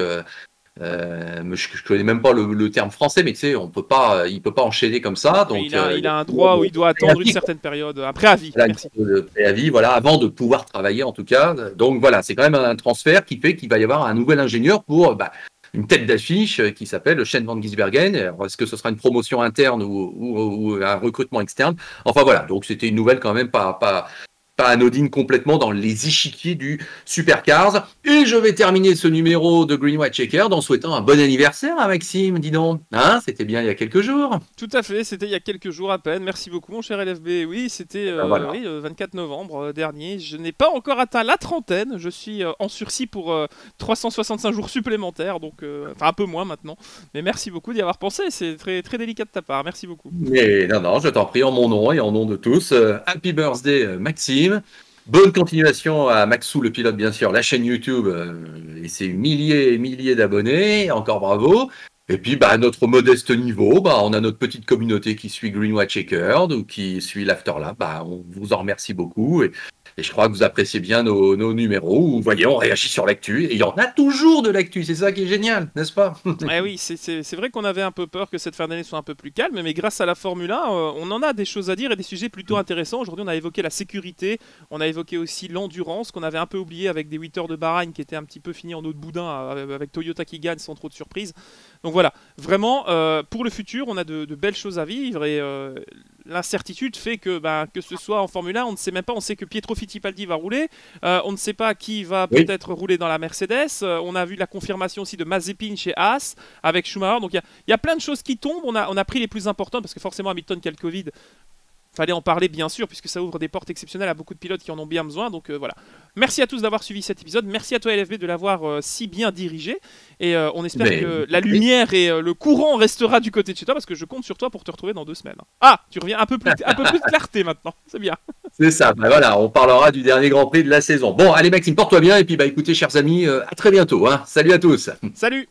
Je connais même pas le terme français, mais tu sais, il peut pas enchaîner comme ça. Donc, il a un droit où il doit attendre une certaine période, un préavis. Merci. Le préavis, voilà, avant de pouvoir travailler en tout cas. Donc voilà, c'est quand même un transfert qui fait qu'il va y avoir un nouvel ingénieur pour une tête d'affiche qui s'appelle Shane Van Gisbergen. Est-ce que ce sera une promotion interne ou un recrutement externe? Enfin voilà, donc c'était une nouvelle quand même pas anodine complètement dans les échiquiers du Supercars. Et je vais terminer ce numéro de Green White Checker en souhaitant un bon anniversaire à Maxime, dis donc. Hein, c'était bien il y a quelques jours. Tout à fait, c'était il y a quelques jours à peine. Merci beaucoup mon cher LFB. Oui, c'était Voilà. oui, 24 novembre dernier. Je n'ai pas encore atteint la trentaine. Je suis en sursis pour 365 jours supplémentaires, donc enfin un peu moins maintenant. Mais merci beaucoup d'y avoir pensé, c'est très, très délicat de ta part. Merci beaucoup. Mais non, je t'en prie, en mon nom et en nom de tous. Happy birthday Maxime. Bonne continuation à Maxou le pilote, bien sûr, la chaîne YouTube et ses milliers et milliers d'abonnés. Encore bravo. Et puis, à notre modeste niveau, on a notre petite communauté qui suit Green White Checkered ou qui suit l'Afterlap. On vous en remercie beaucoup. Et je crois que vous appréciez bien nos numéros où, vous voyez, on réagit sur l'actu. Et il y en a toujours de l'actu. C'est ça qui est génial, n'est-ce pas? Eh oui, c'est vrai qu'on avait un peu peur que cette fin d'année soit un peu plus calme, mais grâce à la Formule 1, on en a des choses à dire et des sujets plutôt intéressants. Aujourd'hui, on a évoqué la sécurité, on a évoqué aussi l'endurance, qu'on avait un peu oublié avec des 8 heures de Bahreïn qui étaient un petit peu finis en eau de boudin avec Toyota qui gagne sans trop de surprises. Donc voilà, vraiment, pour le futur, on a de belles choses à vivre et l'incertitude fait que ce soit en Formule 1, on ne sait même pas, on sait que Pietro Fittipaldi va rouler, on ne sait pas qui va peut-être rouler dans la Mercedes, on a vu la confirmation aussi de Mazepin chez Haas avec Schumacher, donc il y a plein de choses qui tombent, on a pris les plus importantes parce que forcément Hamilton qui a le Covid, fallait en parler bien sûr puisque ça ouvre des portes exceptionnelles à beaucoup de pilotes qui en ont bien besoin, donc voilà. Merci à tous d'avoir suivi cet épisode, merci à toi LFB de l'avoir si bien dirigé et on espère que la lumière et le courant restera du côté de chez toi parce que je compte sur toi pour te retrouver dans 2 semaines. Ah, tu reviens un peu plus de clarté maintenant, c'est bien. C'est ça, voilà, on parlera du dernier Grand Prix de la saison. Bon, allez Maxime, porte-toi bien et puis écoutez chers amis, à très bientôt. Hein. Salut à tous. Salut.